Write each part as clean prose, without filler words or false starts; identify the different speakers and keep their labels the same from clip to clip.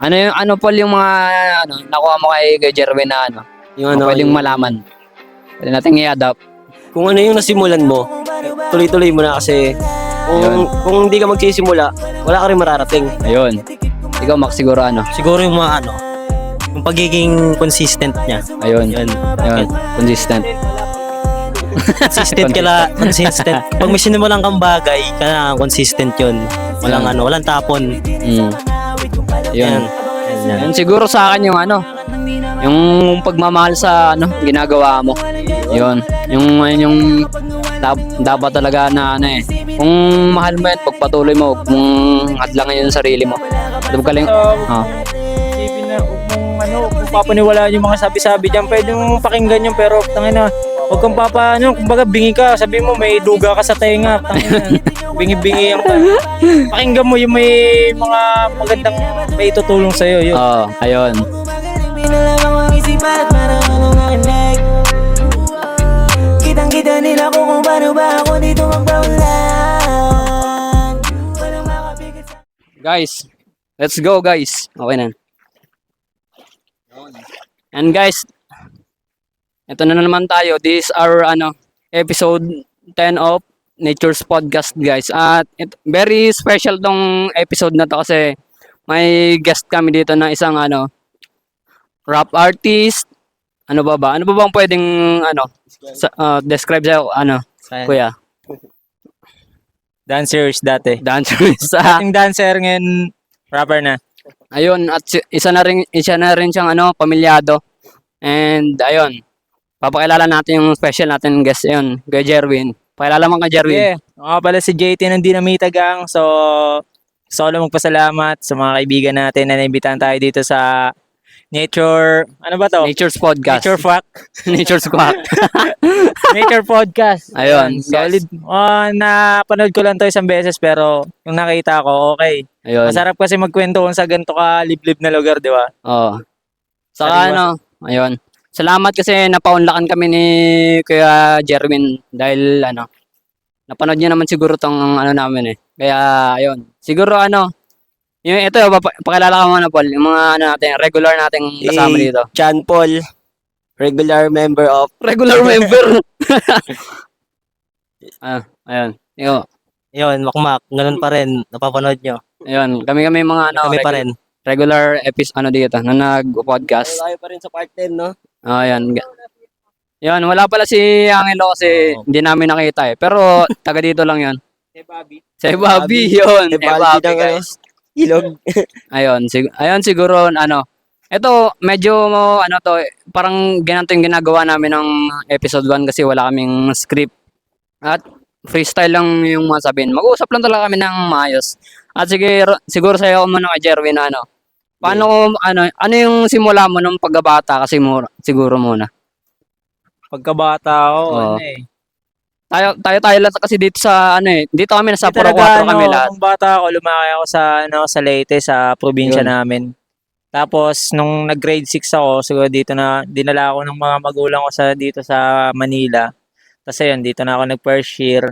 Speaker 1: Ano Paul yung mga nakuha mo kay Jerwin na
Speaker 2: Yung
Speaker 1: pwedeng
Speaker 2: yung,
Speaker 1: malaman. Pwede nating i-adapt.
Speaker 2: kung ano yung nasimulan mo, tuloy-tuloy mo na kasi kung hindi ka magsisimula, wala ka rin mararating.
Speaker 1: Ayun. Ikaw, Max, siguro
Speaker 3: Siguro yung mga yung pagiging consistent niya.
Speaker 1: Ayun. Ayun. Consistent.
Speaker 3: Consistent. Pag may sinimulan kang bagay, kailangan consistent yun. Walang tapon.
Speaker 1: Mm. Yun.
Speaker 3: Yan.
Speaker 1: Yun siguro sa akin yung yung pagmamahal sa ginagawa mo. Yun. Yung dapat talaga na kung mahal mo yan, pagpatuloy mo, kung hadlangan yung sarili mo. Huwag ka lang.
Speaker 4: Isipin na, kung papaniwalaan yung mga sabi-sabi dyan, pwede mong pakinggan yun, pero tangina, huwag kang kumbaga bingi ka, sabi mo may duga ka sa tenga, tangina, bingi-bingi yung pakinggan mo yung may mga magandang may tutulong sa'yo, yun.
Speaker 1: Ayun.
Speaker 5: Kitang-kita nila kung paano ba ako dito magpaulan.
Speaker 1: Guys, let's go guys. Okay na. And guys, ito na naman tayo. This is our episode 10 of Nature's Podcast, guys. At very special tong episode na to kasi may guest kami dito na isang rap artist. Ano ba bang pwedeng describe sa'yo kuya?
Speaker 4: Dancers dati.
Speaker 1: Dancer
Speaker 4: Dating dancer, ngayon rapper na.
Speaker 1: Ayun, at isa na rin siyang pamilyado. And ayun, papakilala natin yung special natin guest yun, kay Jerwin. Pakilala mo kay Jerwin.
Speaker 4: Yeah, ako pala si JT ng Dinamita Gang. So, solo magpasalamat sa mga kaibigan natin na naimbitahan tayo dito sa Nature, ano ba to?
Speaker 1: Nature's Podcast.
Speaker 4: Nature Fuck.
Speaker 1: Nature's Quack.
Speaker 4: Nature Podcast.
Speaker 1: Ayun,
Speaker 4: Solid. Napanood ko lang to isang beses pero yung nakita ko, okay.
Speaker 1: Ayun.
Speaker 4: Masarap kasi magkwento kung sa ganito ka liblib na lugar, di ba?
Speaker 1: Oo. Saka ayun. Salamat kasi napaunlakan kami ni Kuya Jerwin dahil napanood niyo naman siguro tong namin eh. Kaya ayun. Siguro yung ito, pakilala ka muna Paul, yung mga natin, regular nating kasama dito.
Speaker 2: John Paul, regular member of
Speaker 1: Regular member. Ayun.
Speaker 3: Yun, makmak. Ganun pa rin. Napapanood nyo.
Speaker 1: Ayun, kami mga
Speaker 3: Kami pa rin.
Speaker 1: regular episode dito na nag-podcast.
Speaker 2: tayo pa rin sa part 10, no?
Speaker 1: Ayan. Yun, wala pala si Angelo kasi hindi namin nakita eh. Pero taga dito lang yun. Si Bobby yun.
Speaker 2: Si Bobby ng
Speaker 1: guys.
Speaker 2: Ilog.
Speaker 1: Ayun siguro ito medyo to parang ganito yung ginagawa namin ng episode 1 kasi wala kaming script. At freestyle lang yung mga sabihin. Mag-uusap lang talaga kami ng maayos. At siguro sa'yo muna kay Jerwin paano ano yung simula mo nung pagkabata kasi siguro muna.
Speaker 4: Pagkabata ako,
Speaker 1: Oo. Tayo lang kasi dito sa dito kami nasa Puro 4 kami lahat.
Speaker 4: Nung bata ako, lumaki ako sa Leyte, sa probinsya
Speaker 1: Yun.
Speaker 4: namin. Tapos, nung nag-grade 6 ako, siguro dito na, dinala ako ng mga magulang ko dito sa Manila. Tapos ayun, dito na ako nag-first year.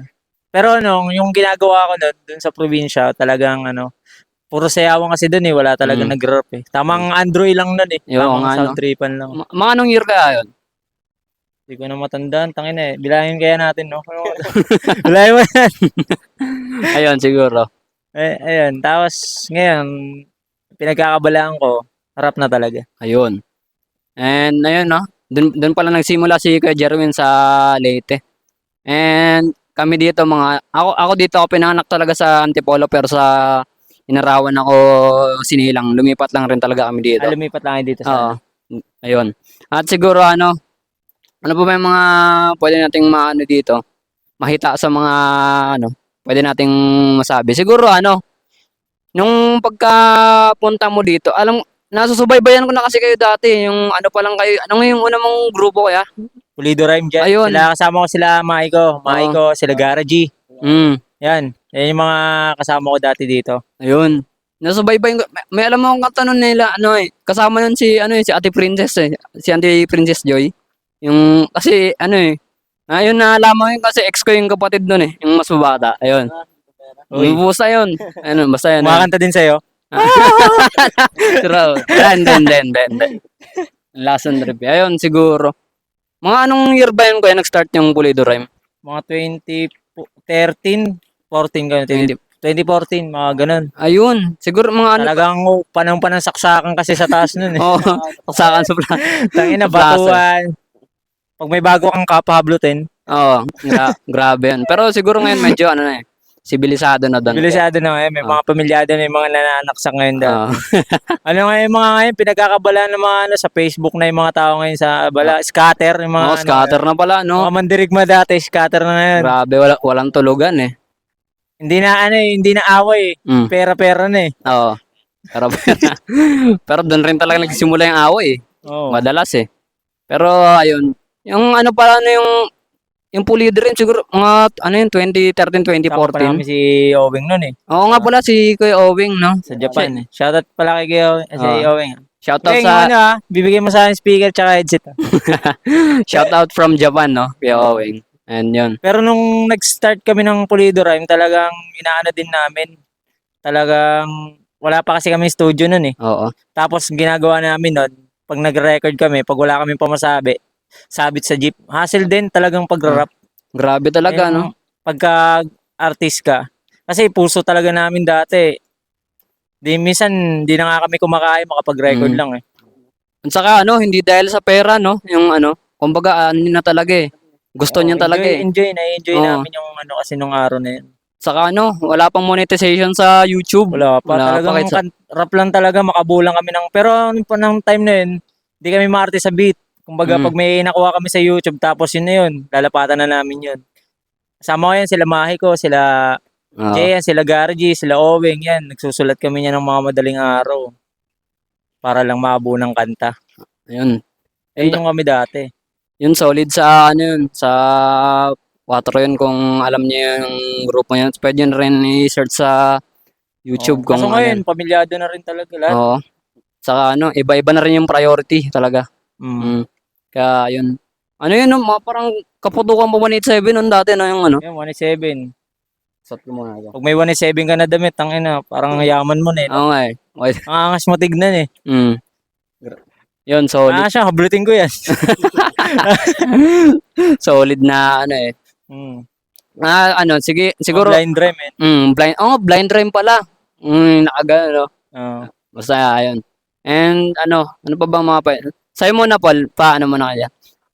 Speaker 4: Pero yung ginagawa ko doon sa probinsya, talagang puro sayawan kasi doon eh, wala talagang nag-rap eh. Tamang Android lang doon eh.
Speaker 1: Yung
Speaker 4: Tamang sound tripan lang.
Speaker 1: Mga anong year kaya yun?
Speaker 4: Hindi ko na matandaan, tangin eh. Bilangin kaya natin, no? Bilangin mo yan.
Speaker 1: Ayun, siguro.
Speaker 4: Ayun, tapos ngayon, pinagkakabalaan ko, rap na talaga.
Speaker 1: Ayun. And ayun, Doon pala nagsimula si Kuya Jerwin sa Leyte. And kami dito ako dito ako pinanganak talaga sa Antipolo pero sa Inarawan ako sinilang. Lumipat lang rin talaga kami dito.
Speaker 4: Lumipat lang kayo dito
Speaker 1: Oo. Ayun. At siguro ano pa ba yung mga pwede nating dito? Mahita sa mga pwede nating masabi. Siguro nung pagkapunta mo dito, nasusubaybayan ko na kasi kayo dati, yung pa lang kayo, yung una mong grupo kaya?
Speaker 4: Pulido Rhyme dyan.
Speaker 1: Ayun.
Speaker 4: Kasama ko sila Maiko, sila Garaji. Yan. Yan yung mga kasama ko dati dito.
Speaker 1: Ayun. Nasubaybayan ko. May alam mo akong kanta nun nila, kasama nun si Ate Princess si Ate Princess Joy. Yung, kasi ayun nalaman yun kasi ex ko yung kapatid nun yung mas mabata. Ayun. Busa yun. Basta yun.
Speaker 4: Kumakanta din sa'yo?
Speaker 1: True. Hindi. Lesson review. Ayun, siguro. Mga anong year ba yun kuya nag-start yung Pulido Rhyme?
Speaker 4: Mga 2013, 14 ganun. 2014, mga ganun.
Speaker 1: Ayun, siguro mga ano.
Speaker 4: Talagang panang saksakan kasi sa taas nun eh.
Speaker 1: Oo, saksakan sa
Speaker 4: Tangina,
Speaker 1: plaza.
Speaker 4: batuan. Pag may bago kang kapablutin,
Speaker 1: Oo, grabe yun. Pero siguro ngayon medyo ano na eh, sibilisado na doon.
Speaker 4: bilisado na ngayon. May
Speaker 1: Ah.
Speaker 4: mga pamilyado na yung mga nananaksak ngayon dahil.
Speaker 1: Oo.
Speaker 4: Ano ngayon mga ngayon, pinagkakabalaan ng mga ano, sa Facebook na yung mga tao ngayon sa bala, scatter, yung mga
Speaker 1: Oo, scatter na pala, no?
Speaker 4: mga mandirigma dati, scatter na ngayon.
Speaker 1: Grabe, walang tulugan eh.
Speaker 4: Hindi na ano eh, hindi na away eh.
Speaker 1: Mm.
Speaker 4: Pera-pera na eh.
Speaker 1: Oo. Pero, pero doon rin talaga nagsisimula yung away eh.
Speaker 4: Oo.
Speaker 1: Madalas eh. Pero ayun, yung ano pala ano yung Pulido rin siguro mga ano yun 2013,
Speaker 4: Kasama pa namin
Speaker 1: 2014.
Speaker 4: si Owing nun eh.
Speaker 1: Oo nga pala si Kuya Owing, no?
Speaker 4: Sa Japan eh. Shoutout pala kay si Owing.
Speaker 1: Shoutout
Speaker 4: Okay,
Speaker 1: sa
Speaker 4: ano bibigyan mo sa akin speaker tsaka headset.
Speaker 1: shoutout from Japan, no? Kuya Owing. And yun.
Speaker 4: Pero nung nag-start kami ng Pulido Rhyme, talagang inaano din namin. Talagang wala pa kasi kami studio nun eh.
Speaker 1: Oo.
Speaker 4: Tapos ginagawa namin nun, pag nag-record kami, pag wala kaming pamasabi, sabit sa jeep. Hassle din talagang pag-rap.
Speaker 1: Grabe talaga, no?
Speaker 4: Pagka artist ka. Kasi puso talaga namin dati. Di minsan, di na nga kami kumakain, makapag-record
Speaker 1: Mm.
Speaker 4: lang eh.
Speaker 1: At saka ano, hindi dahil sa pera, no? Yung ano, kumbaga ano na talaga eh. Gusto niya talaga eh.
Speaker 4: Na-enjoy
Speaker 1: Oo.
Speaker 4: namin yung ano kasi nung araw na yun.
Speaker 1: Saka ano, wala pang monetization sa YouTube.
Speaker 4: Wala pa.
Speaker 1: Wala pa,
Speaker 4: Talagang
Speaker 1: kahit sa-
Speaker 4: rap lang talaga, makabulang kami ng... Pero nung pa ng time na yun, di kami maarte sa beat. Kumbaga,
Speaker 1: Mm.
Speaker 4: pag may nakuha kami sa YouTube, tapos yun na yun, lalapatan na namin yun. Kasama ko yan, sila Mahiko, sila
Speaker 1: Oo.
Speaker 4: Jay, sila Gary G, sila Owing, yan. Nagsusulat kami niyan ng mga madaling araw. Para lang maabuo ng kanta.
Speaker 1: Ayun.
Speaker 4: Ayun yung kami dati.
Speaker 1: Yun solid sa ano yun, sa 4 yun kung alam niyo yung grupo yun. Pwede yun rin i-search sa YouTube kung
Speaker 4: Kaso
Speaker 1: ano.
Speaker 4: ngayon, pamilyado na rin talaga lahat.
Speaker 1: Oo. Saka ano, iba-iba na rin yung priority talaga.
Speaker 4: Mm.
Speaker 1: Kaya yun. Ano yun, no? Parang kaputukan pa 187 nun dati na yung ano.
Speaker 4: Yan, 1.7.
Speaker 1: Sat ko muna ako.
Speaker 4: Pag may 1.7 ka na damit, tangina, parang yaman mo na eh.
Speaker 1: Oo nga eh. Okay.
Speaker 4: Ang angas mo tignan eh.
Speaker 1: Yun, solid.
Speaker 4: Siya, hablutin ko yan.
Speaker 1: Solid na ano eh.
Speaker 4: Mm.
Speaker 1: Ano, sige, siguro.
Speaker 4: Blind dream eh.
Speaker 1: Blind. Oh, blind rhyme pala. Nakagano.
Speaker 4: Oo.
Speaker 1: Basta ayun. And ano pa ba mga sa'yo muna Paul, paano mo na kaya?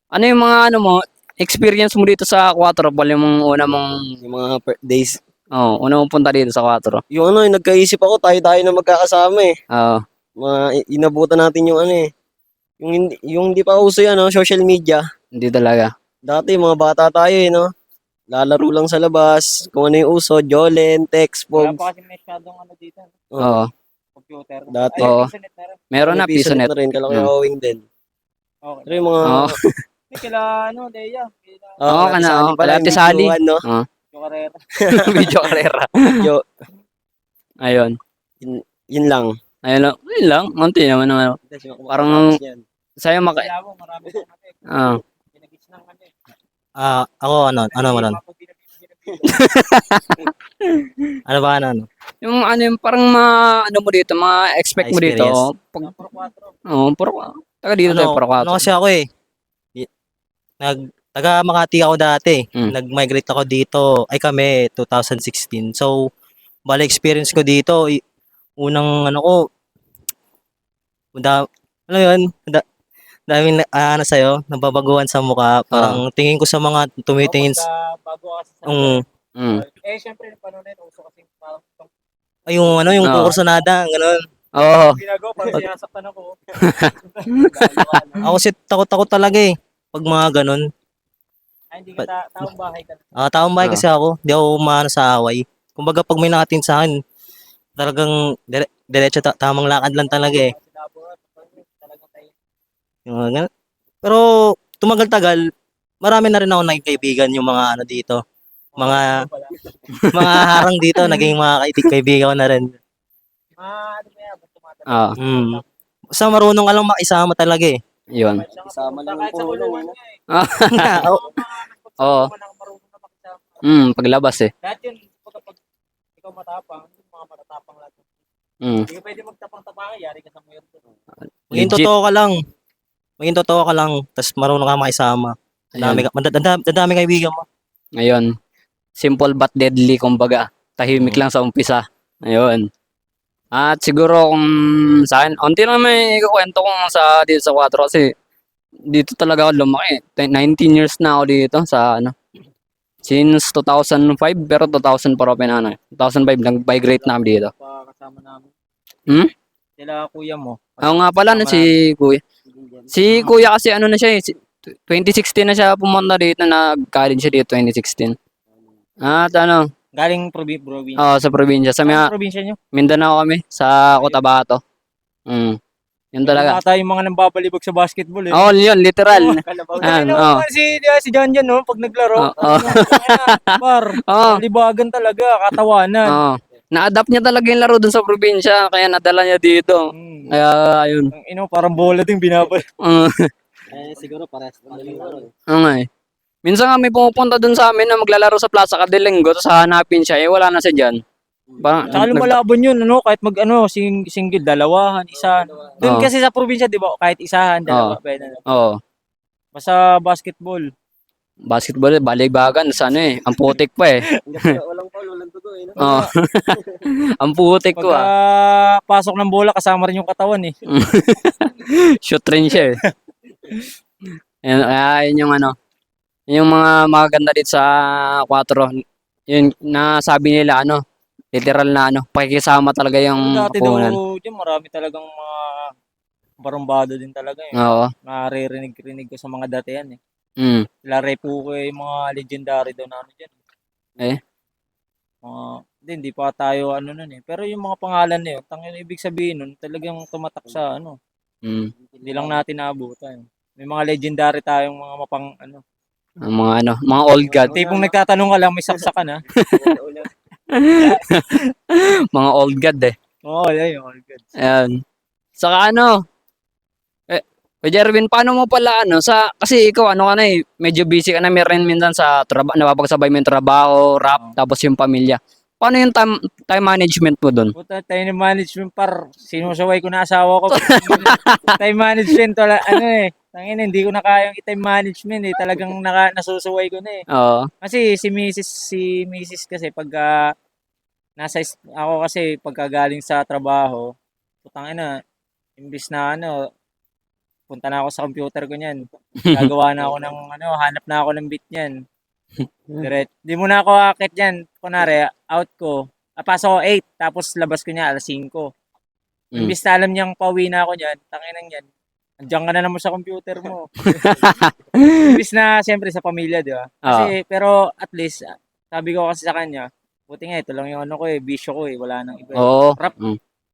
Speaker 1: Ano yung mga ano mo, experience mo dito sa 4 Paul, yung una mong,
Speaker 2: Yung mga days.
Speaker 1: una mong punta dito sa 4?
Speaker 2: Yung ano, yung nagkaisip ako, tayo na magkakasama eh.
Speaker 1: Oo.
Speaker 2: Inabutan natin yung ano eh. Yung hindi pa uso yan, no? Social media.
Speaker 1: Hindi talaga.
Speaker 2: Dati, mga bata tayo eh, no? Lalaro lang sa labas. Kung ano yung uso, Jolen, text,
Speaker 4: Wala
Speaker 2: Pogs.
Speaker 4: pa kasi masyadong ano dito.
Speaker 1: Oo.
Speaker 4: Computer.
Speaker 2: Dati.
Speaker 1: Oo.
Speaker 4: Pisonet na rin.
Speaker 1: Meron na
Speaker 2: Piso
Speaker 1: Pisonet.
Speaker 2: na rin, kala ko yung Owing din.
Speaker 4: Okay.
Speaker 2: Pero yung mga...
Speaker 1: Oo.
Speaker 4: Kila ano, Deya. Kila
Speaker 1: Oo,
Speaker 2: Ate
Speaker 1: kana,
Speaker 2: Sally
Speaker 1: oo,
Speaker 2: pala,
Speaker 1: kala Ate
Speaker 2: yung
Speaker 1: Sally.
Speaker 2: videoan, no?
Speaker 4: yung karera.
Speaker 1: Video karera.
Speaker 2: Yo,
Speaker 1: Ayun.
Speaker 2: yun lang.
Speaker 1: Ayun lang. Munti naman naman. Parang- Sa'yo
Speaker 4: Kaya mo, marami sa natin. Pinagis ng ano eh.
Speaker 3: Ako ano ano.
Speaker 1: Yung yung parang ano mo dito, expect mo dito.
Speaker 3: Experience.
Speaker 1: Pag,
Speaker 4: Napro 4.
Speaker 1: puro, taga dito tayo, puro
Speaker 3: Ano kasi ako eh. Taga Makati ako dati.
Speaker 1: Mm.
Speaker 3: Nag-migrate ako dito. Ay kami 2016. So bali experience ko dito, unang ano ko ano yun, daming ano sa'yo, nababaguhan sa mukha. Parang tingin ko sa mga tumitingin
Speaker 4: Bago kasi sa...
Speaker 1: Mm.
Speaker 4: Syempre, paano na yun, uso kasi parang
Speaker 3: ay yung ano yung
Speaker 1: Oo.
Speaker 3: kukursonada, ganun.
Speaker 1: Oo.
Speaker 4: ginagawa, parang sinasaktan ako.
Speaker 3: Ako kasi takot talaga eh pag mga ganun.
Speaker 4: Ay, hindi ka taong bahay ka.
Speaker 3: Taong bahay kasi ako, di ako maano sa away. Kumbaga pag may nakatin sa akin, talagang diretso tamang lakad lang talaga eh.
Speaker 4: Talagang tayo.
Speaker 3: Yung mga ganun. Pero tumagal-tagal, marami na rin ako naging kaibigan yung mga ano dito. Mga harang dito, naging mga kaibigan ko na rin.
Speaker 4: Ano ba yan? Tumatanda.
Speaker 1: Ah,
Speaker 3: Basta marunong ka lang makisama talaga eh.
Speaker 1: yun.
Speaker 2: Kasama lang
Speaker 4: Kahit sa
Speaker 2: yung
Speaker 4: kulungan
Speaker 2: puno,
Speaker 4: nga eh.
Speaker 1: Oo. Oo.
Speaker 4: Marunong na makisama.
Speaker 1: Paglabas eh.
Speaker 4: Lahat yun, pag ikaw matapang, yung mga matatapang lahat.
Speaker 1: Mm.
Speaker 4: Hindi ka pwede magtapang-tapang, yari ka sa muir ko.
Speaker 3: Maging
Speaker 1: Legit.
Speaker 3: totoo ka lang. Maging totoo ka lang, tapos marunong ka makisama. Dadami kaibigan mo.
Speaker 1: Ayun. Simple but deadly, kumbaga. Tahimik
Speaker 3: Mm.
Speaker 1: lang sa umpisa. Ayun. At siguro kung sa akin, unti lang may ikukwento kung sa dito sa 4 kasi dito talaga ako lumaki. 19 years na ako dito sa ano. Since 2005, pero 2004 ako pinano. 2005, nag-migrate na kami dito.
Speaker 4: Kasama namin.
Speaker 1: Hmm?
Speaker 4: Sila kuya mo.
Speaker 1: Ako nga pala, no, si Kuya. Si Kuya kasi ano na siya eh, 2016 na siya pumunta dito, nag-college siya dito 2016. At ano,
Speaker 4: Galing probinsya.
Speaker 1: sa probinsya. Sa
Speaker 4: Saan probinsya nyo?
Speaker 1: Mindanao kami, sa Cotabato. Yun talaga.
Speaker 4: Bata yung mga nambabalibag sa basketball eh.
Speaker 1: Oo, yun, literal.
Speaker 4: Ano
Speaker 1: Oo.
Speaker 4: si John John no pag naglaro.
Speaker 1: Oo.
Speaker 4: Par,
Speaker 1: Oo.
Speaker 4: libagan talaga, katawanan.
Speaker 1: Oo. Na-adapt niya talaga yung laro dun sa probinsya, kaya nadala niya dito.
Speaker 4: Hmm.
Speaker 1: Kaya, ayun.
Speaker 4: Ang ino parang bola din binabal.
Speaker 2: Siguro pares.
Speaker 1: Oo nga eh. Minsan nga may pumupunta dun sa amin na maglalaro sa Plaza Cadelinggo, tapos hahanapin siya, eh wala na siya dyan. Parang,
Speaker 4: Tsaka lumalaban yun, ano, kahit mag ano, single, dalawahan, isa. Doon
Speaker 1: Oo.
Speaker 4: kasi sa probinsya, di ba, kahit isahan, dalawa, pwede na.
Speaker 1: Oo.
Speaker 4: Basta basketball.
Speaker 1: Basketball, balibagan, sa ano eh. Ang putik pa eh.
Speaker 2: Walang foul, walang tugo eh.
Speaker 1: Oo. Ang putik ko
Speaker 4: Pagka pasok ng bola, kasama rin yung katawan eh.
Speaker 1: Shoot rin siya eh. Yan, kaya yun yung ano. Yung mga maganda dito sa 4. Yun, nasabi nila ano. Literal na ano. Pakikisama talaga yung
Speaker 4: Dati
Speaker 1: kapunan.
Speaker 4: daw, dyan marami talagang mga barumbado din talaga eh.
Speaker 1: Oo.
Speaker 4: Naririnig-rinig ko sa mga dati yan eh. Sila Repu ko yung mga legendary daw na ano dyan.
Speaker 1: Eh?
Speaker 4: Hindi pa tayo ano nun eh. Pero yung mga pangalan na yun, tangin ibig sabihin nun, talagang tumatak sa ano. Hindi lang natin naabutan. May mga legendary tayong mga mapang ano.
Speaker 1: Ang mga ano, mga old god.
Speaker 4: Tipong nagtatanong ka lang, may saksakan ha.
Speaker 1: Mga old god eh.
Speaker 4: Oo, yun, all good.
Speaker 1: Ayan. Saka ano, Kuya Jervin, paano mo pala ano, kasi ikaw ano ka na eh, medyo busy ka na, meron minsan sa trabaho, napapagsabay mo yung trabaho, rap, tapos yung pamilya. Paano yung time management mo dun?
Speaker 4: Puta, time management par, sinusaway ko na asawa ko. Time management, wala, ano eh. Tangin, hindi ko na kayang i-time management eh. Talagang nasusuway ko na eh.
Speaker 1: Oo.
Speaker 4: Kasi si Mrs. kasi pagka ako kasi pagka galing sa trabaho, putang ina, imbis na ano, punta na ako sa computer ko niyan. Gagawa na ako ng ano, hanap na ako ng bit niyan. Di mo na ako akit diyan. Kunwari, out ko. Pasok ko 8, tapos labas ko niya alas 5. Imbis na alam niyang pauwi na ako niyan, tanginang yan. Andiyan ka na naman sa computer mo. Imbis na siyempre sa pamilya, di ba? Kasi, pero at least, sabi ko kasi sa kanya, buti nga, ito lang yung ano ko eh, bisyo ko eh, wala nang iba.
Speaker 1: Oo.
Speaker 4: Rap.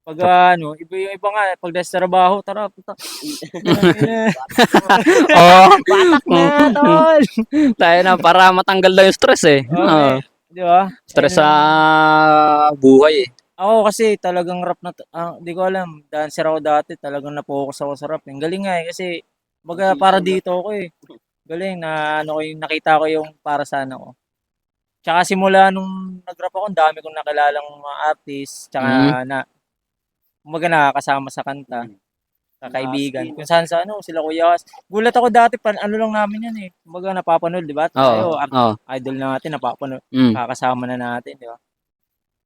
Speaker 4: Pag ano, iba yung iba nga, pag sa trabaho, tara, puta.
Speaker 1: Oo.
Speaker 4: Batak na, tol!
Speaker 1: Tayo na, para matanggal daw yung stress eh. Oo.
Speaker 4: Di ba?
Speaker 1: Stress sa buhay eh.
Speaker 4: Ako kasi talagang rap na, di ko alam, dancer ako dati, talagang na-focus ako sa rap. Ang galing nga eh, kasi, baga para dito ako eh. Galing na, ano ko yung, nakita ko yung para sa ano ko. Tsaka simula nung nag-rap ako, ang dami kong nakilalang mga artist, tsaka kumaga nakakasama sa kanta, sa kaibigan. Kung saan sa ano, sila Kuya Kas. Gulat ako dati, ano lang namin yan eh. Kumaga napapanood, di ba? Tayo, idol natin, napapanood. Kakasama na natin, di ba?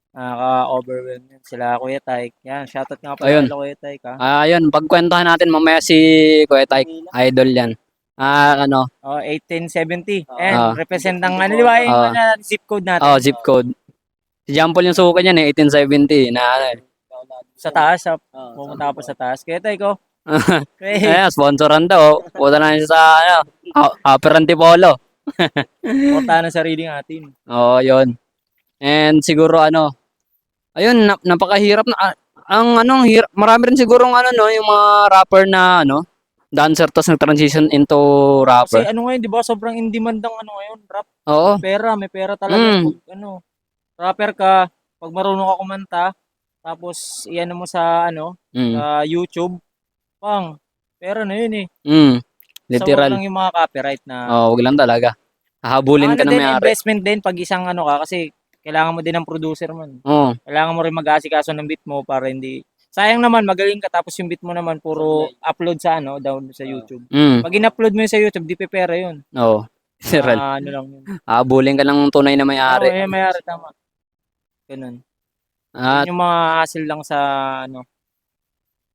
Speaker 4: Nakaka-overwhelm yun. Sila Kuya Tyke. Yan, shoutout nga pala kay Kuya Tyke ha.
Speaker 1: Ayun, pagkwentahan natin mamaya si Kuya Tyke. Idol yan.
Speaker 4: 1870. And represent ng ano, di ba? Yung zip code natin.
Speaker 1: Zip code. Si Jampol yung suka niyan eh, 1870. Na ano eh.
Speaker 4: Sa taas, pumunta pa sa taas. Kaya tayo ko.
Speaker 1: Ayan, sponsoran daw. Punta na siya sa ano, Upper Antipolo.
Speaker 4: Punta na sarili natin.
Speaker 1: Oo, yun. And siguro ano, ayun, napakahirap na, marami rin siguro ano, yung mga rapper na ano, dancer tapos nag-transition into rapper.
Speaker 4: Kasi ano ngayon, di ba, sobrang in-demand ng ano ngayon, rap.
Speaker 1: Oo.
Speaker 4: May pera talaga. Ano, rapper ka, pag marunong ka kumanta, tapos iyan mo sa ano, sa YouTube, pera na yun eh.
Speaker 1: Literal.
Speaker 4: So, lang yung mga copyright na.
Speaker 1: Wag lang talaga. Hahabulin ka na may-ari.
Speaker 4: Investment din pag isang ano ka, kasi kailangan mo din ng producer man.
Speaker 1: Oo.
Speaker 4: Kailangan mo rin mag-aasikaso ng beat mo para hindi sayang naman magaling ka tapos yung beat mo naman puro upload sa down sa YouTube.
Speaker 1: Mm.
Speaker 4: Pag in-upload mo yun sa YouTube, di pepera yun.
Speaker 1: Oo. Literal.
Speaker 4: Ano lang yun.
Speaker 1: Habulin ka ng tunay na
Speaker 4: Oo,
Speaker 1: may-ari.
Speaker 4: may-ari, tama. Ganun.
Speaker 1: At
Speaker 4: Yun yung mga hassle lang sa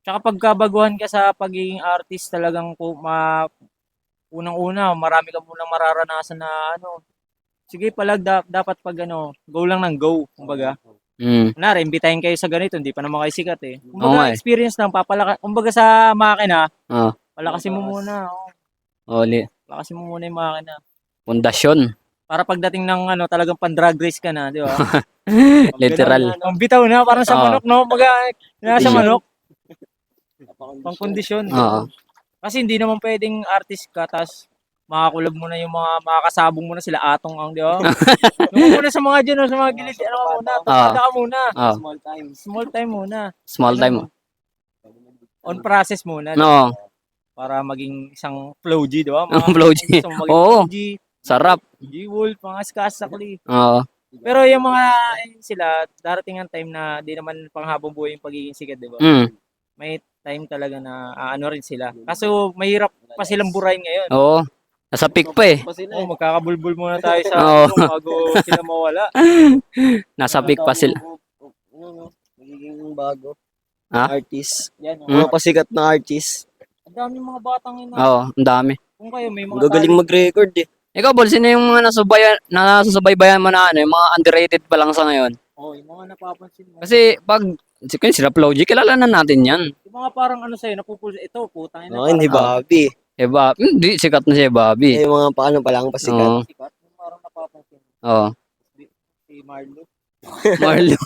Speaker 4: Tsaka pagkabaguhan ka sa pagiging artist talagang unang-una, marami ka munang mararanasan na sige dapat pag go lang ng go, kumbaga. Kunwari, imbitahin kayo sa ganito, hindi pa naman kayo sikat eh.
Speaker 1: Oo
Speaker 4: Kumbaga,
Speaker 1: nga eh.
Speaker 4: experience lang, kumbaga sa makina,
Speaker 1: Oo.
Speaker 4: palakasin mo muna.
Speaker 1: Oli.
Speaker 4: Palakasin mo muna yung makina.
Speaker 1: Pundasyon.
Speaker 4: Para pagdating ng talagang pan-drag race ka na, di ba?
Speaker 1: Literal.
Speaker 4: Ang bitaw na, parang sa
Speaker 1: Oo.
Speaker 4: manok, no? Nasa
Speaker 1: Kondisyon.
Speaker 4: manok. Pang kondisyon.
Speaker 1: Oo.
Speaker 4: Kasi hindi naman pwedeng artist ka, tas makakulab mo na yung mga makakasabong mo na sila atong ang, di ba? Doon muna sa mga dyan, sa mga gilid, ka muna, tapada ka muna.
Speaker 1: Oo.
Speaker 4: Small time muna.
Speaker 1: Small time.
Speaker 4: On process muna.
Speaker 1: No.
Speaker 4: Para maging isang flow G, di ba?
Speaker 1: Flow G.
Speaker 4: Gusto mo maging
Speaker 1: Oo.
Speaker 4: flow G,
Speaker 1: Sarap.
Speaker 4: G-Wolf, mga skasakli.
Speaker 1: Oo.
Speaker 4: Pero yung mga sila, darating ang time na di naman panghabang buhay yung pagiging sikat, di ba? May time talaga na rin sila. Kaso mahirap pa silang burahin ngayon.
Speaker 1: Oo. Nasa peak pa eh.
Speaker 4: Magkakabulbul muna tayo sa
Speaker 1: Oo.
Speaker 4: bago sila mawala.
Speaker 1: Nasa peak pa sila.
Speaker 2: Magiging bago.
Speaker 1: Ha?
Speaker 2: Artist.
Speaker 4: Yan,
Speaker 2: Mga pasikat na artist.
Speaker 4: Ang daming mga batang
Speaker 1: Oo. Ang dami.
Speaker 4: Kung kayo may mga
Speaker 2: Gagaling mag-record eh.
Speaker 1: Ikaw, Bol, sino yung mga nasusubaybayan mo na yung mga underrated pa lang sa ngayon?
Speaker 4: yung mga napapansin mo.
Speaker 1: Kasi pag sila Flow G, kilala na natin yan.
Speaker 4: Yung mga parang sa'yo, ito, putang ina.
Speaker 2: Hindi Bobby.
Speaker 1: Hindi, sikat na siya, Bobby.
Speaker 2: Yung mga paano pa lang pasikat.
Speaker 1: Oo.
Speaker 4: Sikat, yung parang napapansin mo.
Speaker 1: Oo.
Speaker 4: Si Marlo.
Speaker 1: Marlo.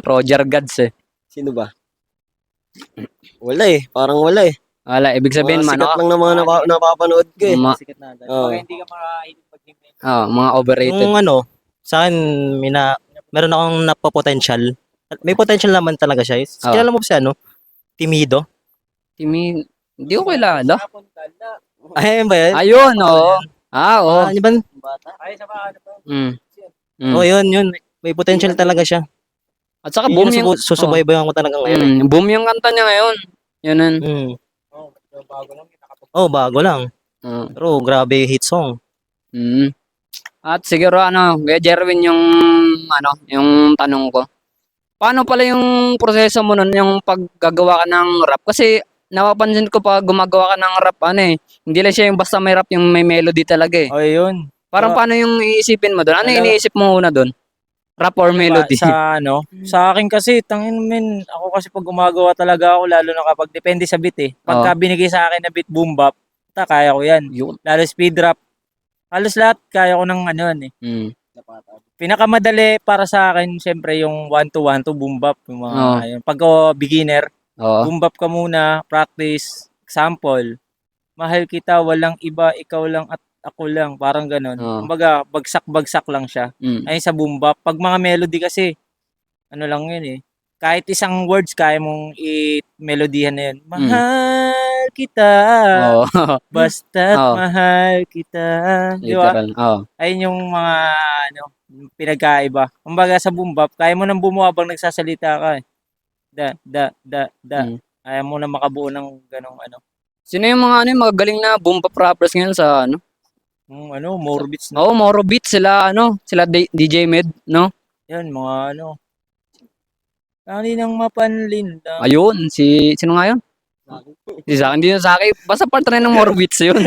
Speaker 1: Roger Gads eh.
Speaker 2: Sino ba? Wala eh. Parang wala eh.
Speaker 1: Wala, ibig sabihin,
Speaker 2: Mga sikat
Speaker 1: mano,
Speaker 2: lang na mga napapanood ko eh.
Speaker 4: Sikat na.
Speaker 2: Oo.
Speaker 4: Kaya hindi ka makahilig pag-himay.
Speaker 1: mga overrated.
Speaker 3: Yung sa akin, meron akong napapotential. May potential naman talaga siya. Kilala mo ba siya, Timido?
Speaker 1: Timi, hindi ko kilala.
Speaker 3: Ay, ba yan?
Speaker 1: Ayun, oo. Oo.
Speaker 3: Ano ba?
Speaker 4: Ay, sa mga
Speaker 1: Mm.
Speaker 3: Oh, yun. May potential talaga siya.
Speaker 1: At saka
Speaker 3: Yun
Speaker 1: boom
Speaker 3: yung
Speaker 1: yung,
Speaker 3: susubaybayan ko talaga ngayon.
Speaker 1: boom yung kanta niya ngayon. Yun.
Speaker 4: bago lang.
Speaker 3: Oh, bago lang.
Speaker 1: Oo.
Speaker 3: Pero grabe hit song.
Speaker 1: At siguro Kuya Jerwin yung tanong ko. Paano pala yung proseso mo nun yung paggagawa ka ng rap? Kasi napapansin ko pag gumagawa ka ng rap hindi lang siya yung basta may rap yung may melody talaga eh.
Speaker 4: Oh, yun.
Speaker 1: Parang paano yung iisipin mo doon? Ano yung iniisip mo una doon? Rap or melody?
Speaker 4: Sa akin kasi, ako kasi pag gumagawa talaga ako, lalo na kapag depende sa beat eh. Pagka binigay sa akin na beat boom bap, kaya ko yan.
Speaker 1: Yun.
Speaker 4: Lalo speed rap, halos lahat kaya ko ng Pinakamadali para sa akin, syempre yung 1-2-1-2 boom bap. Yung mga, pag beginner,
Speaker 1: Oo.
Speaker 4: boom bap ka muna, practice, example, mahal kita, walang iba, ikaw lang at ako lang, parang ganun. Kumbaga, bagsak-bagsak lang siya. Ayun sa boom bap. Pag mga melody kasi, lang yun eh. Kahit isang words, kaya mong i-melodihan na yun. Mahal kita,
Speaker 1: Oo.
Speaker 4: basta't mahal kita. Di ba?
Speaker 1: Literal. Oo.
Speaker 4: Ayun yung mga, pinagkaiba. Kumbaga sa boom bap, kaya mo nang bumuha habang nagsasalita ka eh. Da. Kaya mo na makabuo ng ganong
Speaker 1: Sino yung mga magagaling na boom bap rappers ngayon sa
Speaker 4: more beats na.
Speaker 1: Oo, Moro Beats sila sila DJ Med, no?
Speaker 4: Yan, mga kaninang mapanlinda.
Speaker 1: Ayun, sino nga yun? Si Zaki, hindi na Zaki. Basta part na ng Moro Beats yun.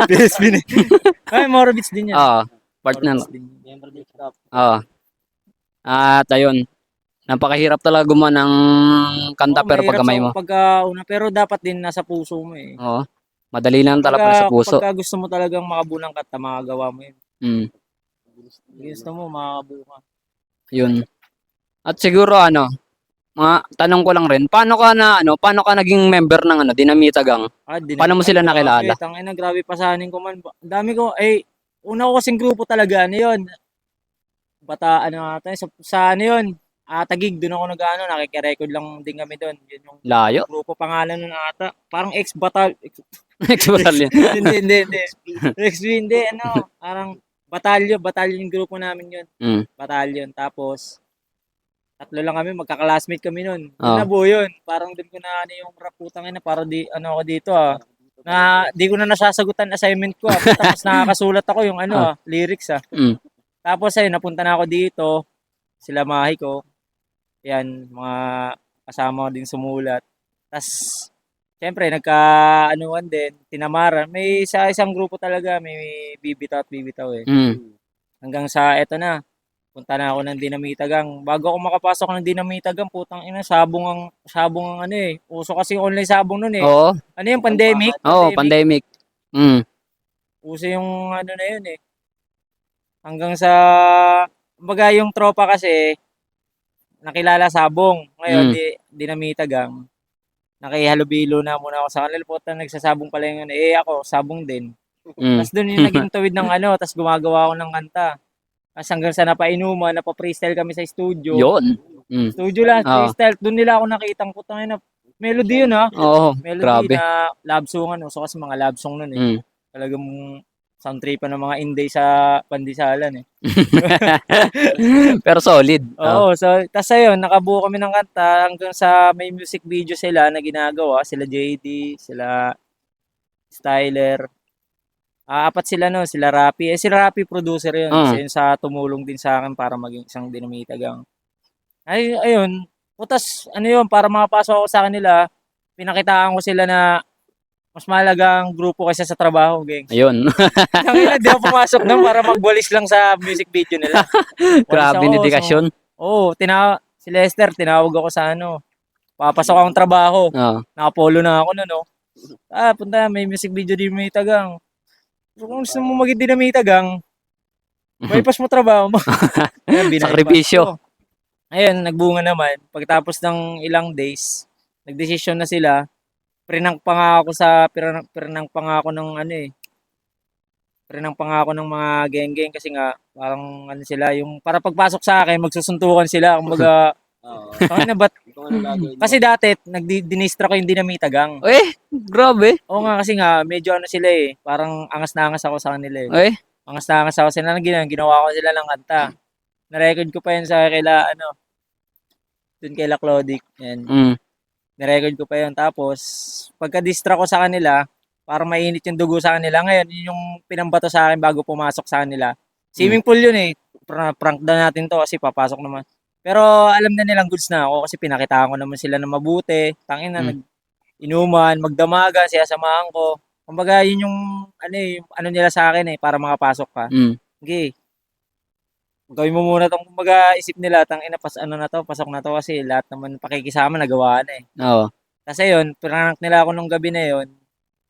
Speaker 4: Best Ay, more beats din yan.
Speaker 1: Part na.
Speaker 4: More beats din.
Speaker 1: At ayun, napakahirap talaga gumawa ng kanta pero pag kamay mo.
Speaker 4: Pero dapat din nasa puso mo eh.
Speaker 1: Oo. Madali lang talaga sa puso.
Speaker 4: Pagka gusto mo talagang makabuo ng kanta, makagawa mo yun. Gusto mo, makakabuo ka.
Speaker 1: Yun. At siguro mga tanong ko lang rin, paano ka naging member ng Dinamita Gang? Paano mo sila nakilala?
Speaker 4: Tangina, grabe pasanin ko man. Dami ko, una ko kasing grupo talaga, yun? Sa yun? Tagig, doon ako nakikirecord lang din kami doon. Yun yung
Speaker 1: Layo.
Speaker 4: grupo pangalan nun ata. Parang ex-batal.
Speaker 1: Ex-battalion.
Speaker 4: Hindi. XB, hindi. Parang batalyon yung grupo namin yun.
Speaker 1: Mm.
Speaker 4: Batalyon. Tapos, 3 lang kami, magka-classmate kami nun.
Speaker 1: Oo.
Speaker 4: Doon nabuo yun. Parang doon ko na ano yung rap putang ina, para di, ano ako dito na di ko na nasasagutan assignment ko Tapos nakakasulat ako yung lyrics
Speaker 1: Mm.
Speaker 4: Tapos ayun, napunta na ako dito, sila mahi ko, yan, mga kasama ko din sumulat. Tapos, syempre, nagka-anuan din, tinamaran. May sa isang grupo talaga, may bibitaw at bibitaw eh.
Speaker 1: Mm.
Speaker 4: Hanggang sa eto na, punta na ako ng Dinamitagang. Bago ako makapasok ng Dinamitagang, putang ina, sabong ang ano eh. Uso kasi yung online sabong nun eh.
Speaker 1: Oo.
Speaker 4: Ano yung pandemic?
Speaker 1: Oo, pandemic. Mm.
Speaker 4: Uso yung ano na yun eh. Hanggang sa, kumbaga yung tropa kasi, nakilala sabong. Ngayon, Dinamitagang. Nakihalubilo na muna ako sa kanila. Puta, nagsasabong pala yung ano. Eh ako, sabong din.
Speaker 1: Mm.
Speaker 4: Tapos doon yung naging tuwid ng ano, tapos gumagawa ako ng kanta. Tapos hanggang sa napainuman, napa-freestyle kami sa studio.
Speaker 1: Yun. Mm.
Speaker 4: Studio lang,
Speaker 1: Oo.
Speaker 4: freestyle. Doon nila ako nakitang putang ina. Melody yun
Speaker 1: Oo,
Speaker 4: Melody
Speaker 1: grabe.
Speaker 4: na love song ano. So kasi mga love song nun eh.
Speaker 1: Mm.
Speaker 4: Talagang sound tripan ng mga Inday sa Pandisalan eh.
Speaker 1: Pero solid. Oo.
Speaker 4: Oo, so tas ayun, nakabuo kami ng kanta hanggang sa may music video sila na ginagawa, sila JD, sila Styler. Apat sila no, sila Rapi. Si Rapi producer 'yun. Kasi yun sa tumulong din sa akin para maging isang Dinamitagang. Ay, ayun. Putas, ano 'yun, para makapasok ako sa kanila, pinakitaan ko sila na mas mahalaga ang grupo kaysa sa trabaho, geng.
Speaker 1: Ayun.
Speaker 4: Tangina, di ako pumasok doon para magwalis lang sa music video nila. Walis
Speaker 1: Grabe
Speaker 4: ako,
Speaker 1: dedikasyon.
Speaker 4: si Lester, tinawag ako sa ano. Papasok akong trabaho.
Speaker 1: Oo.
Speaker 4: Nakapolo na ako noon, no. Punta, may music video din may tagang. Kung gusto mo maging dinamitagang, bypass mo trabaho mo. Ayun, binaypas
Speaker 1: Sakripisyo.
Speaker 4: ko. Ayun, nagbunga naman. Pagkatapos ng ilang days, nagdesisyon na sila. Prinang pangako ng ano eh. Prinang pangako ng mga geng-geng kasi nga parang ano sila, yung para pagpasok sa akin, magsusuntukan sila. Kumbaga, na ba't? Kasi dati, dinistra ko yung Dinamitagang.
Speaker 1: Grabe.
Speaker 4: Oo nga, kasi nga, medyo ano sila eh. Parang angas na angas ako sa kanila eh. Angas na angas ako sila. Ginawa ko sila ng kanta. Na-record ko pa yun sa dun kay Claudic. Yan.
Speaker 1: Mm.
Speaker 4: Ni-record ko pa yun. Tapos, pagka-distra ko sa kanila, parang mainit yung dugo sa kanila. Ngayon, yun yung pinambato sa akin bago pumasok sa kanila. Swimming pool yun eh. Prank daw natin to kasi papasok naman. Pero alam na nilang goods na ako kasi pinakitaan ko naman sila na mabuti. Tangin na, inuman, magdamagan, siyasamahan ko. Kumbaga, yun yung ano nila sa akin eh, para makapasok ka.
Speaker 1: Mm.
Speaker 4: Okay. Gawin mo muna tong kumbaga isip nila, tangina pasok na to kasi lahat naman pakikisama nagawa na eh.
Speaker 1: Oo.
Speaker 4: Kasi yun, prank nila ako nung gabi na yun.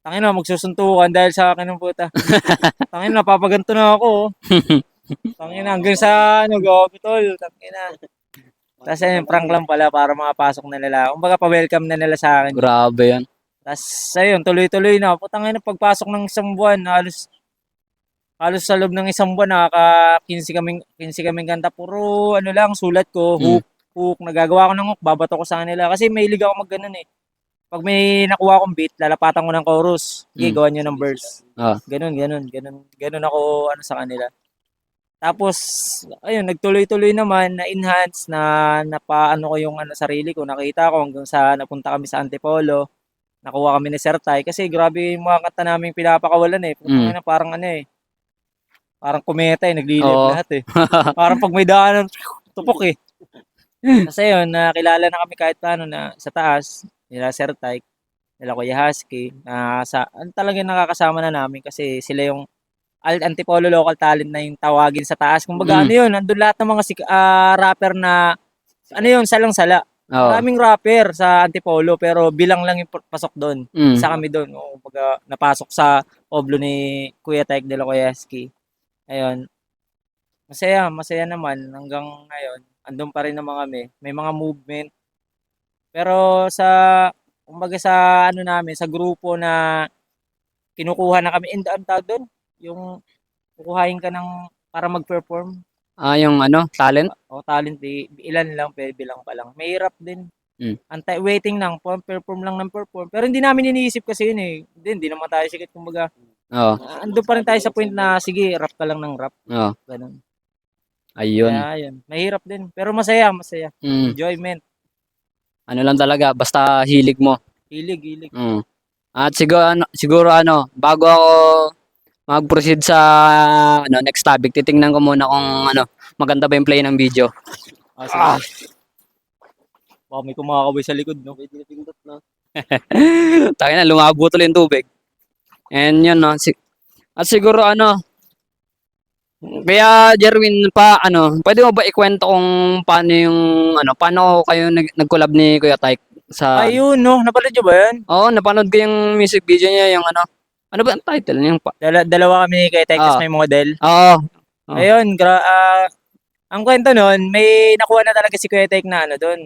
Speaker 4: Tangina, magsusuntukan dahil sa akin ng puta. Tangina, napapaganto na ako. Tangina, hanggang sa gabi tol, tangina. Tapos ayun, prank lang pala para makapasok na nila. Kumbaga pa-welcome na nila sa akin.
Speaker 1: Grabe yan.
Speaker 4: Tapos ayun, tuloy-tuloy na. Putangina, pagpasok ng isang buwan, halos sa loob ng isang buwan, nakaka-15 kaming kanta. Puro ano lang, sulat ko, hook. Nagagawa ko ng hook, babato ko sa kanila. Kasi may liga ako mag-ganon eh. Pag may nakuha akong beat, lalapatan ko ng chorus. Okay, gawan nyo ng verse. Ganun ako sa kanila. Tapos, ayun, nagtuloy-tuloy naman, na-enhance, napaano ko yung sarili ko. Nakita ko hanggang sa napunta kami sa Antipolo. Nakuha kami ni Sir Tay. Kasi grabe yung mga kanta namin pinapakawalan eh. Parang parang kumeta eh, naglilip lahat eh. Parang pag may daanan, tupok eh. Kasi yun, nakilala na kami kahit paano na sa taas, nila Sir Tay, nila Kuya Husky, talagang nakakasama na namin kasi sila yung Antipolo local talent na yung tawagin sa taas. Kumbaga ano yun, nandun lahat ng mga rapper na, salang-sala. Maraming rapper sa Antipolo pero bilang lang yung pasok doon. Isa kami doon. Kumbaga napasok sa oblo ni Kuya Taik de la Kuyaski. Ayun. Masaya naman hanggang ngayon. Andun pa rin naman kami. May mga movement. Pero kumbaga sa namin, sa grupo na kinukuha na kami, ang tawag doon, yung kukuhain ka ng para mag-perform.
Speaker 1: Yung talent?
Speaker 4: Talent, ilan lang, bilang pa lang. May hirap din. Waiting lang, perform lang ng perform. Pero hindi namin iniisip kasi yun eh. Hindi naman tayo sikat, kumbaga.
Speaker 1: Oo.
Speaker 4: Andun pa rin tayo sa point na, sige, rap ka lang ng rap.
Speaker 1: Oo.
Speaker 4: Ganun.
Speaker 1: Ayun.
Speaker 4: Kaya, yun. Mahirap din. Pero masaya.
Speaker 1: Mm.
Speaker 4: Enjoyment.
Speaker 1: Ano lang talaga, basta hilig mo.
Speaker 4: Hilig.
Speaker 1: Mm. At siguro bago ako mag-proceed sa next topic, titingnan ko muna kung maganda ba yung play ng video.
Speaker 4: Sige. Baka may kumakaway sa likod, no?
Speaker 1: Tayo na, lumabo tuloy yung tubig. And yun, no. At siguro kaya Jerwin pwede mo ba ikwento kung paano kayo nag-collab ni Kuya Tyke sa
Speaker 4: Ayun, no? Napanood nyo ba yan?
Speaker 1: Oo, napanood ko yung music video niya, yung ano ba ang title niya?
Speaker 4: Dalawa kami kay Texas may model.
Speaker 1: Oo. Oh.
Speaker 4: Ayun, ang kwento nun, may nakuha na talaga si Kuya Tek na doon,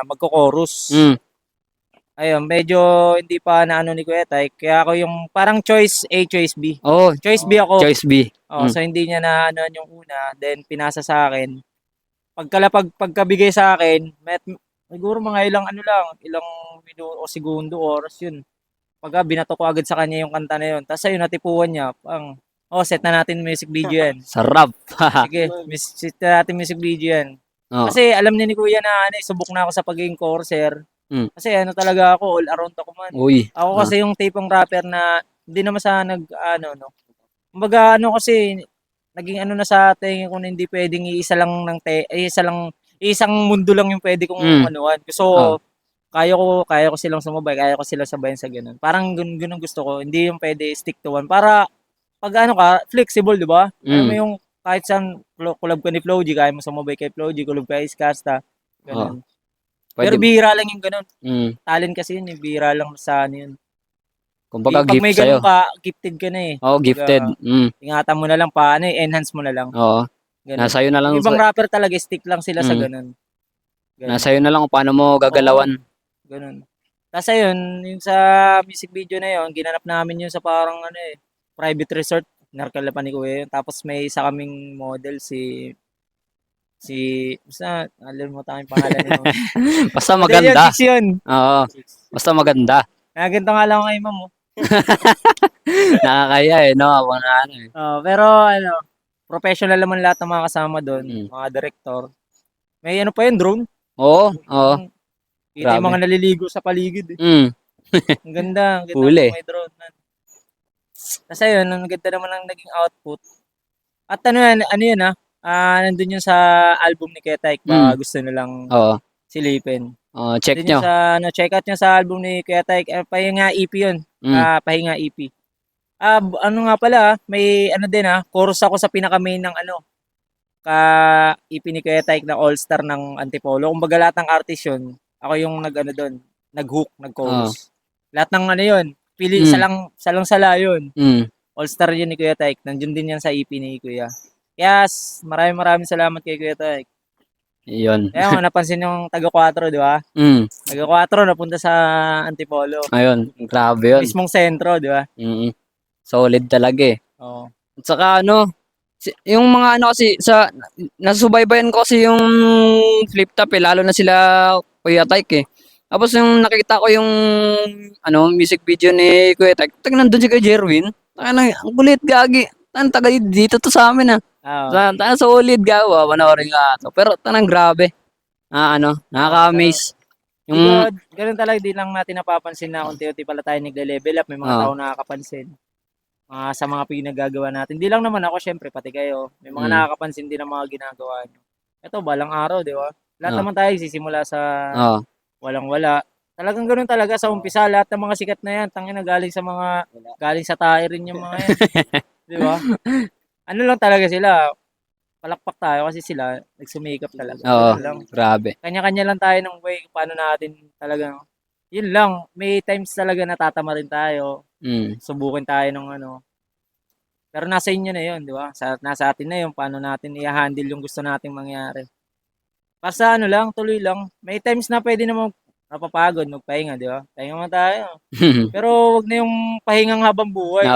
Speaker 4: magko-chorus.
Speaker 1: Mm.
Speaker 4: Ayun, medyo hindi pa naano ni Kuya Tek, kaya ako yung parang choice A, choice B.
Speaker 1: Oh,
Speaker 4: Choice B ako.
Speaker 1: Choice B.
Speaker 4: So hindi niya na yung una, then pinasa sa akin. Pagkabigay sa akin, siguro mga ilang ilang minuto o segundo, oras yun. Binato ko agad sa kanya yung kanta na yun. Tapos ayun, natipuan niya. Set na natin music video yan.
Speaker 1: Sarap.
Speaker 4: Sige, set na natin music video yan.
Speaker 1: Oh.
Speaker 4: Kasi alam ni Kuya na subok na ako sa pagiging choruser. Kasi talaga ako, all around ako man.
Speaker 1: Uy.
Speaker 4: Ako kasi yung tipong rapper na hindi naman sa Kumbaga kasi naging na sa tingin ko na hindi pwedeng isang mundo lang yung pwede kong anuan. So, kaya ko silang sumabay, kaya ko silang sabayan sa ganun. Parang ganun gusto ko. Hindi yung pwede stick to one. Para pag flexible, di ba? Alam mo yung kahit saan collab ka ni Flo G, kaya mo sumabay kay Flo G, collab kay Iskasta. Ganun. Pero bihira lang yung ganun. Talent kasi yun, bihira lang sa yun.
Speaker 1: Kumbaga
Speaker 4: pag
Speaker 1: gift
Speaker 4: may
Speaker 1: sa'yo.
Speaker 4: ganun ka, gifted ka na eh.
Speaker 1: Oo, gifted.
Speaker 4: Ingatan mo na lang enhance mo na lang.
Speaker 1: Oo.
Speaker 4: Ganun.
Speaker 1: Nasa'yo na lang.
Speaker 4: Yung ibang rapper talaga, stick lang sila sa ganun.
Speaker 1: Nasa'yo na lang kung paano mo gagalawan.
Speaker 4: Ganun. Tapos ayun, yung sa music video na yun, ginanap namin yun sa parang private resort. Narkala pa ni Kuya yun. Tapos may isa kaming model basta, alam mo tayong pangalan nyo.
Speaker 1: Basta maganda.
Speaker 4: Yun.
Speaker 1: Oo. Basta maganda.
Speaker 4: Ganito nga lang kay ma'am.
Speaker 1: Nakakaya no?
Speaker 4: Pero professional naman lahat ng mga kasama doon, mga director. May pa yun, drone.
Speaker 1: Oo.
Speaker 4: Kita yung mga naliligo sa paligid. Ang ganda.
Speaker 1: Huli.
Speaker 4: May drone. Tapos ayun, ang ganda naman ang naging output. At yun nandun yun sa album ni Kuya Tyke, baka gusto nilang silipin.
Speaker 1: Check
Speaker 4: Dun
Speaker 1: nyo.
Speaker 4: Check out nyo sa album ni Kuya Tyke, Pahinga EP yun. Pahinga EP. Nga pala, may din chorus ako sa pinaka-main ng EP ni Kuya Tyke na All-Star ng Antipolo. Kumbaga lahat ng artist yun, ako yung doon, nag-hook, nag-chorus. Lahat ng yun, pili salang-sala yun. All-Star yun ni Kuya Tyke. Nandiyan din yan sa EP ni Kuya. Yes, maraming salamat kay Kuya Tyke.
Speaker 1: Iyon.
Speaker 4: Kaya napansin yung taga-4, di ba? Taga-4 napunta sa Antipolo.
Speaker 1: Ayun, grabe yun.
Speaker 4: Mismong sentro, di ba?
Speaker 1: Solid talaga eh.
Speaker 4: Oo.
Speaker 1: At saka yung mga kasi nasubaybayan ko kasi yung flip top lalo na sila Kuya Tyke eh. Tapos yung nakita ko yung music video ni Kuya Tyke, nandun si Kuya Jerwin. Ang kulit gagi. Taga dito to sa amin solid gawa, panoorin nga to. Pero tanang grabe. Nakaka-amaze.
Speaker 4: Yung ganun talaga, di lang natin napapansin na unti-unti pala tayo nagle-level up. May mga tao nakakapansin. Sa mga pinagagawa natin. Di lang naman ako, syempre, pati kayo. May mga nakakapansin din ng mga ginagawa nyo. Ito, balang araw, di ba? Lahat naman tayo sisimula sa walang-wala. Talagang ganun talaga sa umpisa. Lahat ng mga sikat na yan, galing sa tayo rin yung mga yan. Di ba? Lang talaga sila. Palakpak tayo kasi sila nagsumikap talaga.
Speaker 1: Grabe.
Speaker 4: Kanya-kanya lang tayo ng way paano natin talaga. Yun lang. May times talaga natatama rin tayo. Subukin tayo ng Pero nasa inyo na yun, di ba? Nasa atin na yun. Paano natin i-handle yung gusto nating mangyari. Basta lang, tuloy lang. May times na pwede naman napapagod, magpahinga, di ba? Pahinga mo tayo. Pero wag na yung pahingang habang buhay.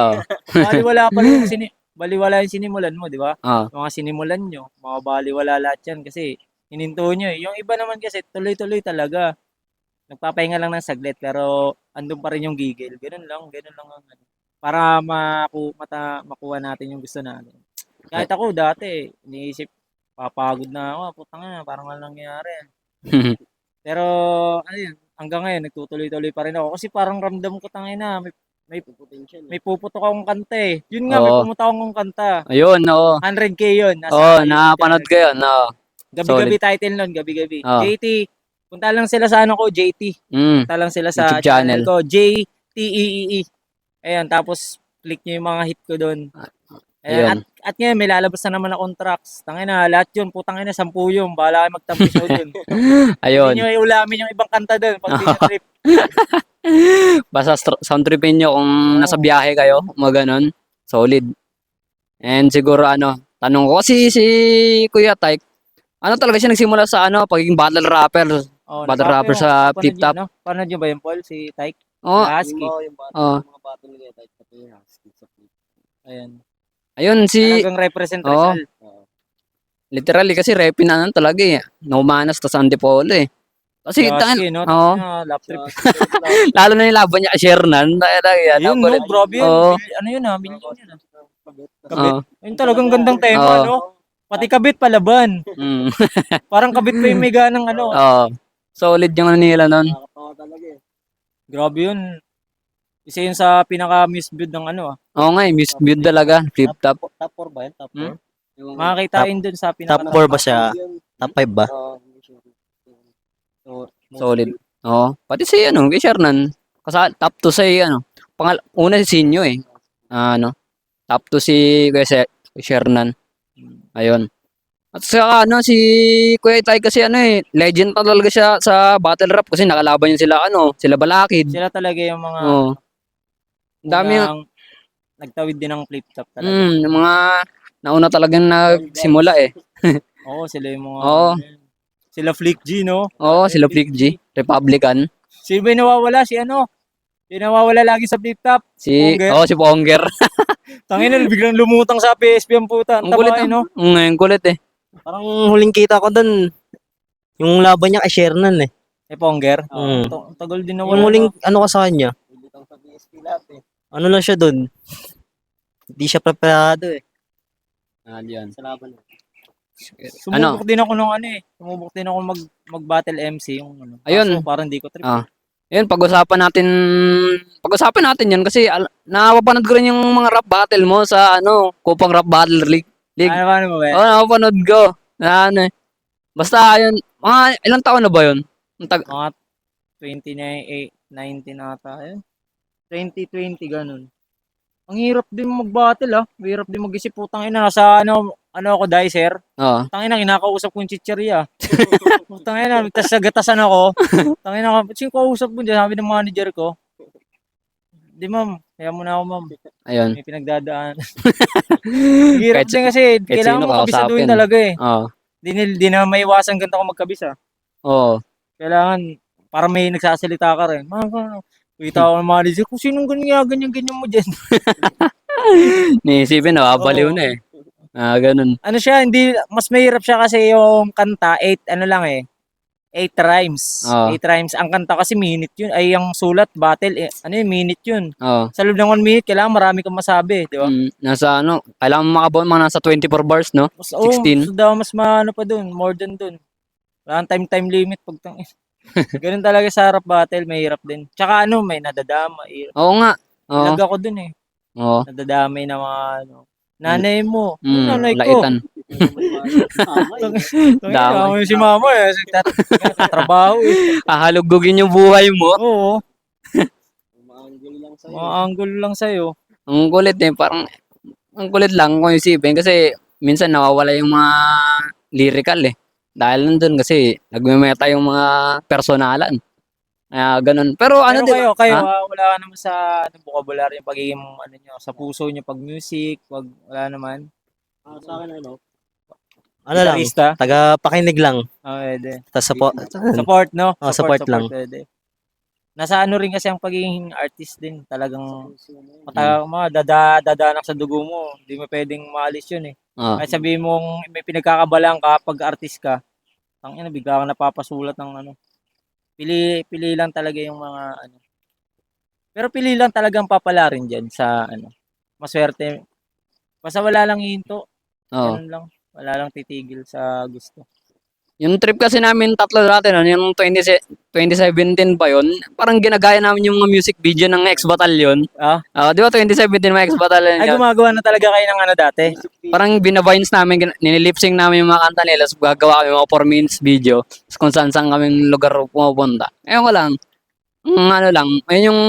Speaker 4: Baliwala yung sinimulan mo, di ba? Mga sinimulan nyo, mga baliwala lahat yan kasi hininto nyo eh. Yung iba naman kasi tuloy-tuloy talaga. Nagpapahinga lang ng saglit pero andun pa rin yung gigil. Ganun lang ang para makuha natin yung gusto natin. Kahit ako dati, iniisip, papagod na ako, putang ina, parang walang nangyayari. Pero, ano yun, hanggang ngayon, nagtutuloy-tuloy pa rin ako. Kasi parang ramdam ko, tangina, may puputok akong kanta eh. Yun nga, may
Speaker 1: Oo.
Speaker 4: pumutok akong kanta.
Speaker 1: Ayun, oo.
Speaker 4: 100K yun.
Speaker 1: Oo,
Speaker 4: YouTube
Speaker 1: napanood
Speaker 4: channel
Speaker 1: ko yun. Oo.
Speaker 4: Gabi-gabi title nun, gabi-gabi.
Speaker 1: Oo.
Speaker 4: JT, punta lang sila sa ano ko, JT.
Speaker 1: Mm.
Speaker 4: Punta lang sila sa
Speaker 1: YouTube channel.
Speaker 4: channel ko, JTEEE. Ayan, tapos click nyo yung mga hit ko doon.
Speaker 1: Ayun.
Speaker 4: Ayan, at ngayon, may lalabas na naman akong tracks. Tangina, lahat yun, putang ina, 10 yun. Bahala kayo magtampisaw doon.
Speaker 1: Ayun.
Speaker 4: Hindi nyo iulamin yung ibang kanta doon pag di nyo trip.
Speaker 1: Basta sound tripin nyo kung nasa biyahe kayo, mga ganun. Solid. And siguro tanong ko kasi si Kuya Tyke, talaga siya nagsimula sa pagiging battle rapper.
Speaker 4: Oh,
Speaker 1: Battle rapper sa Flip Top.
Speaker 4: Panood nyo ba yun, Paul? Si Tyke?
Speaker 1: Oh,
Speaker 4: Husky.
Speaker 1: oh.
Speaker 2: Mga battle nila, type pati Husky sa flip.
Speaker 4: Ayan.
Speaker 1: Ayun si
Speaker 4: Talagang represent
Speaker 1: Oo.
Speaker 4: Rizal.
Speaker 1: literally kasi repin na talaga eh. No manas tas Antipolo eh. Kasi
Speaker 4: Si Husky, no?
Speaker 1: Oo.
Speaker 4: Lap trip.
Speaker 1: Lalo na yung laban niya kay Shernan. Talaga yan.
Speaker 4: Ayun, no? Grabe yun.
Speaker 1: Oo.
Speaker 4: Ano yun, million yun.
Speaker 1: Oo.
Speaker 4: Ayun talagang gandang tema,
Speaker 1: Oo.
Speaker 4: no? Pati kabit palaban.
Speaker 1: Mm.
Speaker 4: Parang kabit pa yung may ganang ano.
Speaker 1: Oo. Solid yung nila nun.
Speaker 2: Nakakatawa talaga eh.
Speaker 4: Grabe yun. Isa yun sa pinaka-misbuild ng ano.
Speaker 1: Oo nga eh. Misbuild talaga. Flip Top.
Speaker 2: Top 4 ba yan? Top 4?
Speaker 1: Hmm?
Speaker 4: Makakitain dun sa
Speaker 3: Top
Speaker 4: pinaka
Speaker 3: 4 ba siya? Top 5 ba?
Speaker 1: Solid. Oo. Pati si kay Shernan. Kasi top 2 sa una si Sinyo eh. Top 2 si Kuya Shernan. Ayun. At saka si Kuya Tay kasi legend pa talaga siya sa battle rap kasi nakalaban niya sila Balakid.
Speaker 4: Sila talaga yung mga
Speaker 1: Oo. Ang dami
Speaker 4: unang nagtawid din ng flip top talaga.
Speaker 1: yung mga nauna talagang nagsimula eh.
Speaker 4: Oo, sila yung mga
Speaker 1: Oo.
Speaker 4: sila Flick G, no?
Speaker 1: Oo, sila Flick G, Republican.
Speaker 4: Sino ba yung nawawala? Si ano? Yung nawawala lagi sa flip top? Ponger.
Speaker 1: Si Ponger.
Speaker 4: Tangin na, biglang lumutang sa PSP ang puta. Ang
Speaker 1: Ang kulit
Speaker 4: taba, no?
Speaker 1: Ang kulit eh.
Speaker 3: Parang huling kita ko doon, yung laban niya kay Shernan eh.
Speaker 4: Ponger.
Speaker 3: Mm.
Speaker 4: Ang tagal din
Speaker 3: Yung
Speaker 4: nawala.
Speaker 3: huling ka sa kanya,
Speaker 2: Bilitang sa BSP lahat eh.
Speaker 3: ano lang siya doon. Hindi siya preparado eh.
Speaker 1: Yan.
Speaker 2: Sa laban eh.
Speaker 4: Sumubok din ako nung Sumubok din ako mag-battle MC yung ano.
Speaker 1: Ayun.
Speaker 4: Kaso parang di ko trip.
Speaker 1: Ayun, pag-usapan natin 'yan kasi napapanood ko rin yung mga rap battle mo sa Kupang Rap Battle League.
Speaker 4: Ano mo ba?
Speaker 1: Oo, napapanood ko. Basta ayun, mga ilang taon na ba 'yun?
Speaker 4: Mga 19 ata. 2020 ganun. Ang hirap din mag-battle Hirap din mag-isip, putang ina, nasa ako, dicer.
Speaker 1: Oo.
Speaker 4: Tangina, kinakausap ko yung chichirya. Putang ina, tas nagatasan ako. Tangina, sino kausap mo dyan? Sabi ng manager ko. Di ma'am, kaya mo na ako ma'am.
Speaker 1: Ayun.
Speaker 4: May pinagdadaan. Hirap
Speaker 1: Kahit
Speaker 4: din kasi,
Speaker 1: kahit
Speaker 4: kailangan
Speaker 1: sino
Speaker 4: mo kabisaduhin
Speaker 1: kakausapin.
Speaker 4: talaga eh.
Speaker 1: Oo.
Speaker 4: Di na maiwasan ganito ako magkabisa.
Speaker 1: Oo.
Speaker 4: Kailangan, para may nagsasalita ka rin. Kita ko ng manager, kung sinong ganyan mo dyan.
Speaker 1: Niisipin, baliw na eh. Ganun.
Speaker 4: Ano siya, mas mahirap siya kasi yung kanta, 8 rhymes.
Speaker 1: Oo.
Speaker 4: 8 rhymes. Ang kanta kasi minute yun. Ay, yung sulat, battle, minute yun.
Speaker 1: Oo.
Speaker 4: Sa loob ng 1 minute, kailangan marami kang masabi, di ba?
Speaker 1: Nasa kailangan makabot mga nasa 24 bars, no?
Speaker 4: Mas,
Speaker 1: 16.
Speaker 4: mas pa dun, more than dun. Wala kang time limit pag ganun talaga sa rap battle, mahirap din. Tsaka may nadadama.
Speaker 1: Oo nga. Oo.
Speaker 4: Ilag ako dun eh.
Speaker 1: Oo.
Speaker 4: Nadadamay na mga nanay mo. Yung nanay ko.
Speaker 1: Laitan.
Speaker 4: Dami. Si mama tatrabaho eh.
Speaker 1: Hahalugugin yung buhay mo.
Speaker 4: Oo.
Speaker 2: Maanggol lang sa'yo.
Speaker 4: Mga angle lang sa'yo.
Speaker 1: Ang kulit eh. Parang, ang kulit lang kung isipin. Kasi, minsan nawawala yung mga lyrical eh. Dahil nandun kasi, nagmemeta yung mga personalan. Ganun. Pero
Speaker 4: Pero
Speaker 1: diba?
Speaker 4: kayo,
Speaker 1: Ha?
Speaker 4: wala ka naman sa vocabulary yung pagiging nyo, sa puso nyo pag music, wala naman.
Speaker 2: Sa akin
Speaker 3: Ano lang,
Speaker 4: Gitarista?
Speaker 3: taga-pakinig lang.
Speaker 4: Pwede.
Speaker 3: Tapos
Speaker 4: Support, no?
Speaker 3: support lang.
Speaker 4: Pwede. Nasa rin kasi ang pagiging artist din. Talagang dadanak sa dugo mo. Hindi mo pwedeng maalis yun eh. Kahit sabihin mong may pinagkakabalang ka pag artist ka, bigla ka napapasulat ng Pili lang talaga yung mga Pero pili lang talagang papala rin dyan sa ano. Maswerte. Basta wala lang hinto.
Speaker 1: Oo.
Speaker 4: Ganun lang. Wala lang titigil sa gusto.
Speaker 1: Yung trip kasi namin tatlo dati noon, yung 2017 pa yun, parang ginagaya namin yung mga music video ng X Battalion.
Speaker 4: Ah?
Speaker 1: Di ba 2017 mga X Battalion
Speaker 4: Ay,
Speaker 1: yun?
Speaker 4: gumagawa na talaga kayo ng ano dati.
Speaker 1: Parang binavines namin, nililipsing namin yung mga kanta nila, so gagawa kami mga 4 minutes video, so kung saan saan kaming lugar pumupunta. Ayun ko lang, ano lang, ayun yung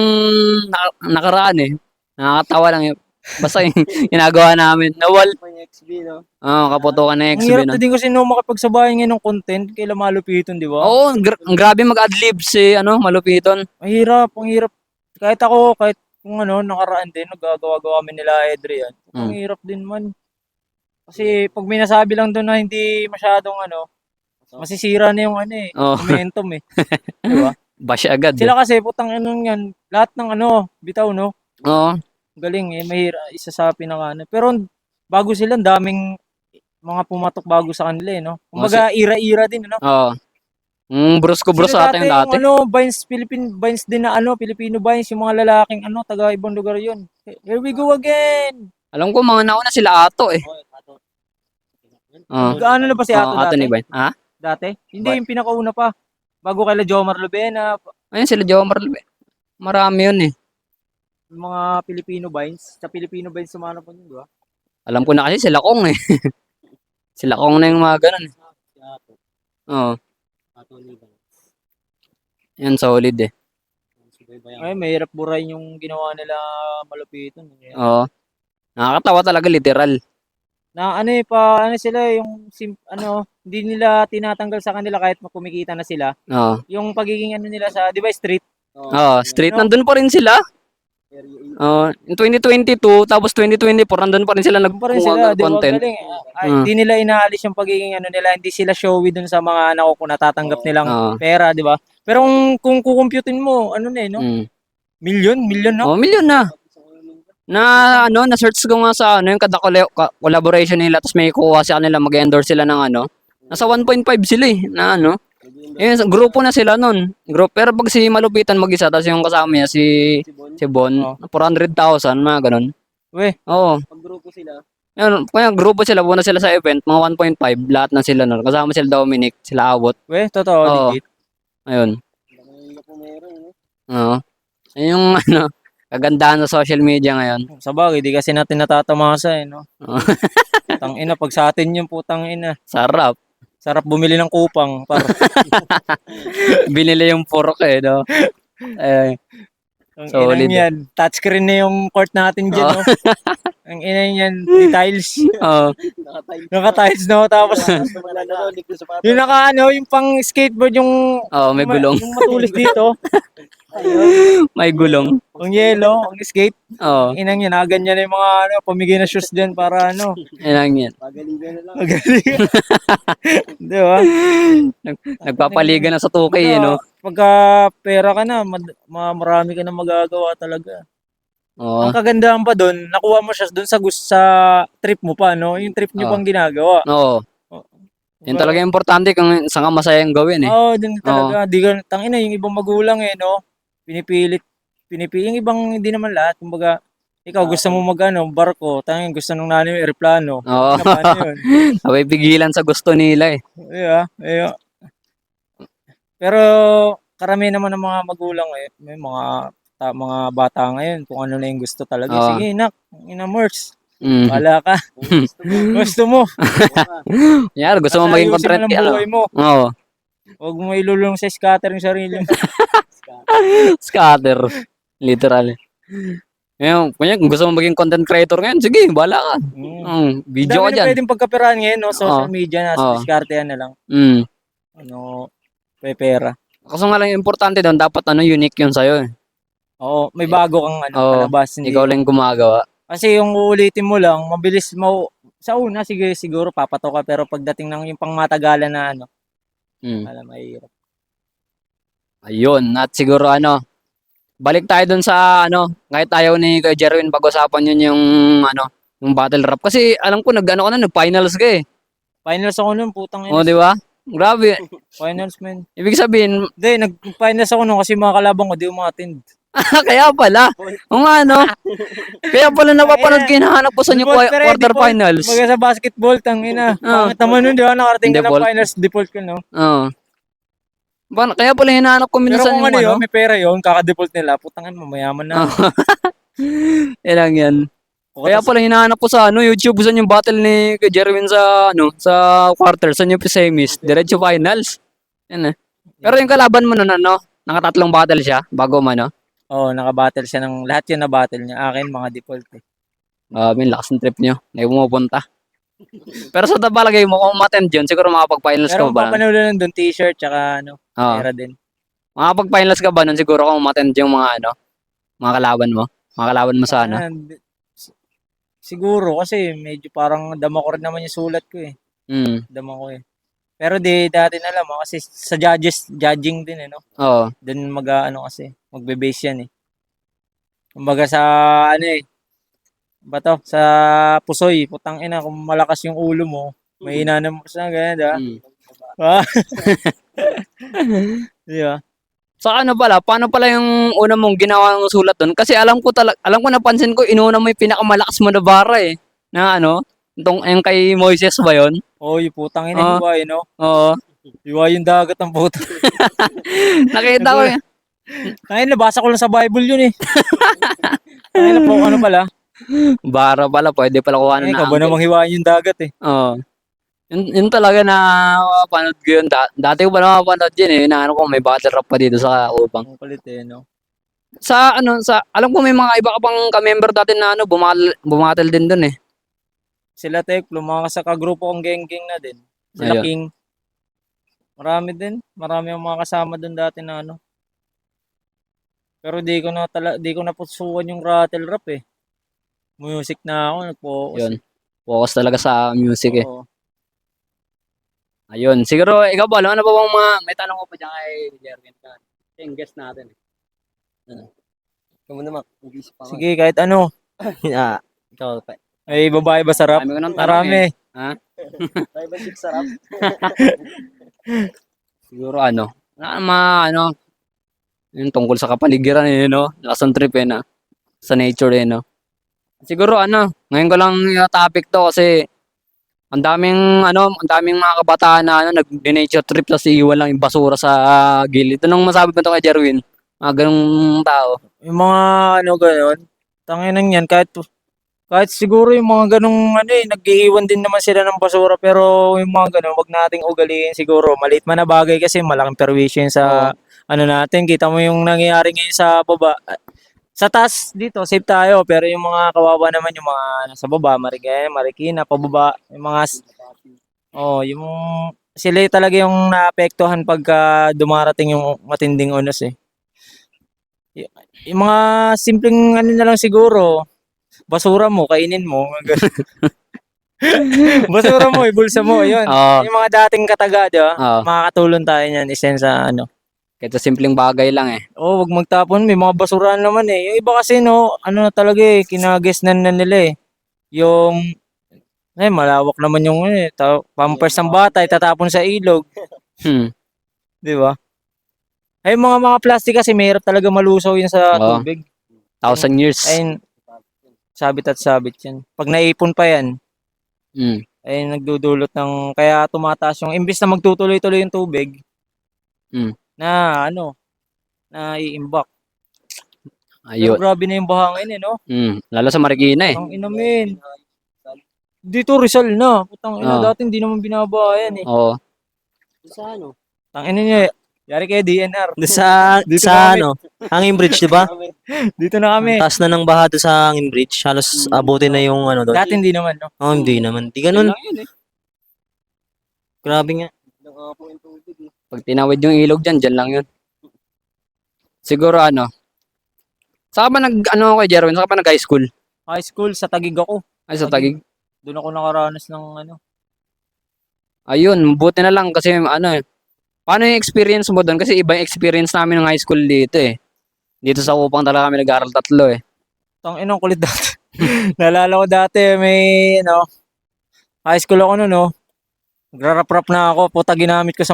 Speaker 1: nakaraan eh, nakakatawa lang yun. Basta yung ginagawa namin, kaputukan ng
Speaker 4: Ang
Speaker 1: XB
Speaker 4: hirap
Speaker 1: na.
Speaker 4: na din kasi no makipagsabayan ngayon ng content kay Malupiton, di ba?
Speaker 1: Oo, ang grabe mag-adlib si, Malupiton.
Speaker 4: Ang hirap. Kahit ako, kahit kung ano, nakaraan din, nagagawa-gawa kami nila Adrian. Ang hirap din man. Kasi pag may nasabi lang doon na hindi masyadong masisira na yung
Speaker 1: Oo.
Speaker 4: momentum eh. Di ba?
Speaker 1: Bash agad.
Speaker 4: Sila kasi, putang yan, lahat ng bitaw no,
Speaker 1: Oo.
Speaker 4: galing mahira, isa sa pinaka Pero bago sila, ang daming mga pumatok bago sa kanila no. Kumbaga, ira-ira din,
Speaker 1: Oo. Bros ko bros
Speaker 4: Sila
Speaker 1: sa atin yung dati.
Speaker 4: Yung Vines, Philippine Vines din na Filipino Vines, yung mga lalaking taga ibang lugar yun. Here we go again!
Speaker 1: Alam ko mga nauna sila Ato eh. Oo.
Speaker 4: Gaano na ba si Ato
Speaker 1: Ato
Speaker 4: dati?
Speaker 1: ni Bain. Ha?
Speaker 4: Dati? Hindi, yung pinakauna pa. Bago kay Jomar Lubena,
Speaker 1: Ayun sila Jomar. Marami yun eh.
Speaker 4: yung mga Filipino Vines. Sa Filipino Vines sumana po yun, di ba?
Speaker 1: Alam ko na kasi sila Kong eh. Sila Kong na yung mga ganun eh. Oo. Yan solid eh.
Speaker 4: Ay, mahirap burahin yung ginawa nila Malupiton.
Speaker 1: Oo. Nakakatawa talaga literal.
Speaker 4: Na sila yung hindi nila tinatanggal sa kanila kahit kumikita na sila.
Speaker 1: Oo.
Speaker 4: Yung pagiging nila sa, di ba, street?
Speaker 1: Oo, straight nandun pa rin sila. In 2022 tapos 2024 nandun pa rin sila
Speaker 4: Pa rin
Speaker 1: nagkuha
Speaker 4: sila,
Speaker 1: ng
Speaker 4: di ba?
Speaker 1: content.
Speaker 4: Galing. Hindi nila inaalis yung pagiging nila, hindi sila showy dun sa mga natatanggap nilang
Speaker 1: Oo.
Speaker 4: pera, di ba? Pero kung kukumputin mo, no?
Speaker 1: Mm.
Speaker 4: Million, no?
Speaker 1: Oh, milyon na. Na-search ko nga sa yung kada collaboration nila tapos may kuha sa kanila mag-endorse sila ng nasa 1.5 sila eh na grupo na sila nun. Group pero pag si Malupitan mag-isa tapos yung kasama niya si Bon, 400,000 mga ganun.
Speaker 4: Weh,
Speaker 1: Oo.
Speaker 2: Pag grupo sila,
Speaker 1: Kaya grupo sila, una sila sa event, mga 1.5 lahat na sila nun. Kasama sila Dominic, sila Awot.
Speaker 4: totoo,
Speaker 1: Oo.
Speaker 4: legit.
Speaker 1: Ayun. Oo. Ayun yung kagandahan sa social media ngayon.
Speaker 4: Sa bagay, di kasi natin natatamasa no?
Speaker 1: Oo.
Speaker 4: Tangina, pag sa atin yung putang ina.
Speaker 1: Sarap.
Speaker 4: Sarap bumili ng kupang.
Speaker 1: Binili yung pork eh, no?
Speaker 4: Ang
Speaker 1: Solid.
Speaker 4: inang yan. Touchscreen na yung court natin dyan, no? Ang inang yan, di tiles.
Speaker 1: Oo.
Speaker 4: Naka-tiles na, tapos yung yung pang skateboard, yung
Speaker 1: May gulong.
Speaker 4: yung matulis dito,
Speaker 1: May gulong.
Speaker 4: ang yellow, ang skate.
Speaker 1: Oo.
Speaker 4: Ang inang yan, ganyan na yung mga pamigay na shoes dyan para
Speaker 1: Yan yan.
Speaker 4: magaling. Di ba?
Speaker 1: Nagpapaliga na sa 2K, no?
Speaker 4: Pagka pera ka na, marami ka na magagawa talaga.
Speaker 1: Oo.
Speaker 4: Ang kagandahan pa doon, nakuha mo siya doon sa trip mo pa, no? Yung trip niyo
Speaker 1: Oo.
Speaker 4: pang ginagawa.
Speaker 1: Oo. Yun talaga importante kung saan ka masayang gawin eh.
Speaker 4: Oo, din talaga. Di ka, tangina, yung ibang magulang no? Pinipilit. Yung ibang hindi naman lahat. Kumbaga, ikaw gusto mo barko. Tangin, gusto nung nanay mo aeroplano.
Speaker 1: Oo.
Speaker 4: Paano yun?
Speaker 1: Abay pigilan sa gusto nila eh.
Speaker 4: Yeah. Pero, karami naman ng mga magulang may mga bata ngayon kung ano na yung gusto talaga.
Speaker 1: Oo.
Speaker 4: Sige, Merce.
Speaker 1: Mm.
Speaker 4: Wala ka. Gusto mo.
Speaker 1: Yan, gusto mo maging
Speaker 4: Ayusin
Speaker 1: content
Speaker 4: mo lang
Speaker 1: creator.
Speaker 4: buhay mo.
Speaker 1: Oo.
Speaker 4: Huwag mo ilulong sa scatter yung sarili mo.
Speaker 1: Scatter. Literal. Ngayon, kung gusto mo maging content creator ngayon, sige, bahala ka. Video ka
Speaker 4: Dami na
Speaker 1: dyan.
Speaker 4: pwedeng pagkaperahan ngayon, no? Social
Speaker 1: Oo.
Speaker 4: media na,
Speaker 1: Oo.
Speaker 4: diskartehan na lang.
Speaker 1: Mm.
Speaker 4: Pera.
Speaker 1: Kaso nga lang, importante doon, dapat unique yun sa'yo eh.
Speaker 4: Oo, may bago kang
Speaker 1: Oo.
Speaker 4: palabas. Hindi.
Speaker 1: Ikaw lang gumagawa.
Speaker 4: Kasi yung uulitin mo lang, mabilis sa una, siguro papato ka, pero pagdating ng yung pangmatagalan na alam, mahirap.
Speaker 1: Ayun, at siguro balik tayo dun sa kahit ayaw ni Kuya Jerwin pag-usapan yun yung battle rap. Kasi alam ko nag-finals ka eh.
Speaker 4: Finals ako nun, putang
Speaker 1: O,
Speaker 4: ina.
Speaker 1: di ba? Grabe.
Speaker 4: Finals, man.
Speaker 1: Ibig sabihin,
Speaker 4: Hindi, nag-finals ako nun kasi mga kalabang ko, di umattend.
Speaker 1: Kaya pala. O nga, no? Kaya pala napapanood ko hinahanap ko sa inyo
Speaker 4: Default pa rin,
Speaker 1: quarterfinals.
Speaker 4: Baga sa basketball, tangina.
Speaker 1: Ah.
Speaker 4: Pangit naman nun, di ba? Nakarating ka ng
Speaker 1: Default.
Speaker 4: finals, default ka, no?
Speaker 1: Oo. Kaya pala hinahanap ko
Speaker 4: Pero
Speaker 1: minsan
Speaker 4: kung
Speaker 1: yung
Speaker 4: ano yun, may pera yun, kaka-default nila, putangan mo, mayaman na.
Speaker 1: Yan lang yan. Kaya pala hinahanap ko sa YouTube saan yung battle ni kay Jerwin sa sa quarter, saan yung semis, diretso finals. Yan eh. Pero yung kalaban mo nun nakatatlong battle siya bago man
Speaker 4: Oo, naka-battle siya ng lahat yun na battle niya. Akin, mga default eh.
Speaker 1: May lakas ng trip nyo. May pumupunta. Pero sa palagay mo, kung umattend yun, siguro makapag-finals ka
Speaker 4: Pero
Speaker 1: ba?
Speaker 4: papanulan doon, t-shirt, tsaka
Speaker 1: Oo.
Speaker 4: pera din.
Speaker 1: Makapag-finals ka ba nun siguro kung umattend yung mga mga kalaban mo? Mga kalaban mo sa
Speaker 4: Ah, siguro, kasi medyo parang dama ko rin naman yung sulat ko eh.
Speaker 1: Mm.
Speaker 4: Dama ko eh. Pero dati na alam kasi sa judging din eh, no?
Speaker 1: Oo.
Speaker 4: Doon kasi, magbe-base yan eh. Kumbaga sa sa pusoy, putang ina, kung malakas yung ulo mo, mahina naman sa ganyan, di ba?
Speaker 1: Mm.
Speaker 4: Ah. Di ba?
Speaker 1: Sa paano pala yung una mong ginawang sulat doon? Kasi alam ko napansin ko, inuna mo yung pinakamalakas mo na bara eh. Na yung kay Moises ba yun?
Speaker 4: Oh, yung putang ina,
Speaker 1: Oo.
Speaker 4: hiwa, no?
Speaker 1: Oo.
Speaker 4: Hiwa yung dagat ng puto.
Speaker 1: Nakita ko yun.
Speaker 4: Ay, nabasa ko lang sa Bible yun eh. Ay, na po, ano pala?
Speaker 1: Bara pala, pwede pala kuha
Speaker 4: Ay,
Speaker 1: na
Speaker 4: kaba namang hiwain yung dagat eh.
Speaker 1: Oo. Yun talaga na mapanood ko yun. Dati ko pa napapanood yun eh. Inaano ko may battle rap pa dito sa Upang.
Speaker 4: Ang kulit eh, no?
Speaker 1: Alam ko may mga iba ka pang ka-member dati na bumatel din dun eh.
Speaker 4: Sila Teklo, mga sa kagrupo kong geng-geng na din. Sila
Speaker 1: Ayun.
Speaker 4: King. Marami din. Marami ang mga kasama dun dati na Pero di ko na pusuan yung rattle rap eh. Music na ako, nagpo-focus.
Speaker 1: Yun. Focus talaga sa music eh.
Speaker 4: Oo.
Speaker 1: Ayun. Siguro, ikaw ba? Ano ba bang may tanong ko pa dyan kay Jerwin? Yung guest natin eh.
Speaker 2: Kamu naman, mag-isip pa ako.
Speaker 4: Sige, kahit ano.
Speaker 3: Ikaw,
Speaker 4: Ay, babae ba sarap?
Speaker 1: Marami ko ng tanong
Speaker 4: Marami.
Speaker 1: eh. Ha?
Speaker 2: Tayo ba six sarap?
Speaker 1: Siguro yung tungkol sa kapaligiran eh, no? Lakas ng trip eh, na. Sa nature eh, no? Siguro ngayon ko lang yung topic to kasi ang daming mga kabataan na nag-nature trip sa iwan lang yung basura sa gilid. Anong masabi mo to kay Jerwin? Mga ganung tao.
Speaker 4: Yung mga gano'n, tanginan yan, kahit siguro yung mga ganung nag-iiwan din naman sila ng basura, pero yung mga ganun, wag nating ugaliin siguro. Maliit man na bagay kasi malaking perwisyo yun sa natin. Kita mo yung nangyayari ngayon sa baba. Sa taas dito, safe tayo, pero yung mga kawawa naman, yung mga nasa baba, Marikina, pababa, yung mga yung sila talaga yung naapektuhan pagka dumarating yung matinding unos eh. Yung mga simpleng na lang siguro, basura mo, kainin mo. Basura mo, ibulsa mo, yun.
Speaker 1: Oo.
Speaker 4: Yung mga dating kataga, di ba?
Speaker 1: Oo.
Speaker 4: Makakatulong tayo niyan, isensa
Speaker 1: Kahit sa simpleng bagay lang eh.
Speaker 4: wag magtapon, may mga basurahan naman eh. Yung iba kasi na talaga eh, kinagesnan na nila eh. Yung, malawak naman yung pampers ng bata, itatapon sa ilog.
Speaker 1: Hmm.
Speaker 4: Di ba? Ay, mga plastic kasi mahirap talaga malusaw yun sa
Speaker 1: Oo.
Speaker 4: tubig.
Speaker 1: 1,000 years.
Speaker 4: Ay, sabit at sabit yan. Pag naipon pa yan,
Speaker 1: Hmm.
Speaker 4: ay nagdudulot kaya tumataas yung, imbis na magtutuloy-tuloy yung tubig, na iimbak. Pero
Speaker 1: Ayun.
Speaker 4: grabe na yung buhangin no?
Speaker 1: Lalo sa Marikina eh.
Speaker 4: Ang inamin. Dito Rizal na. Putang ina,
Speaker 1: Oo.
Speaker 4: dati hindi naman binabayan eh.
Speaker 1: Oo.
Speaker 2: Sa ano?
Speaker 4: Tangina niya, yari kayo DNR.
Speaker 3: Doon sa,
Speaker 4: Dito
Speaker 3: sa
Speaker 4: kami.
Speaker 3: Hanging Bridge, di ba?
Speaker 4: Dito na kami.
Speaker 3: Taas na ng baha doon sa Hanging Bridge. Halos abutin na yung doon.
Speaker 4: Dati hindi naman, no?
Speaker 3: Oh, hindi naman. Di ganun.
Speaker 1: Yun lang yun eh.
Speaker 3: Grabe nga.
Speaker 1: Pag tinawid yung ilog dyan lang yun. Siguro saan ka ba kay Jerwin? Saan ka ba nag-high school?
Speaker 4: High school, sa Taguig ako.
Speaker 1: Ay, sa Taguig.
Speaker 4: Doon ako nakaranas ng
Speaker 1: Ayun, buti na lang kasi paano yung experience mo doon? Kasi iba yung experience namin ng high school dito eh. Dito sa Upang talaga kami nag-aaral 3 eh.
Speaker 4: Inong kulit dati. Naalala ko dati, may, high school ako noon, Nagrarap-rap na ako. Puta, ginamit ko sa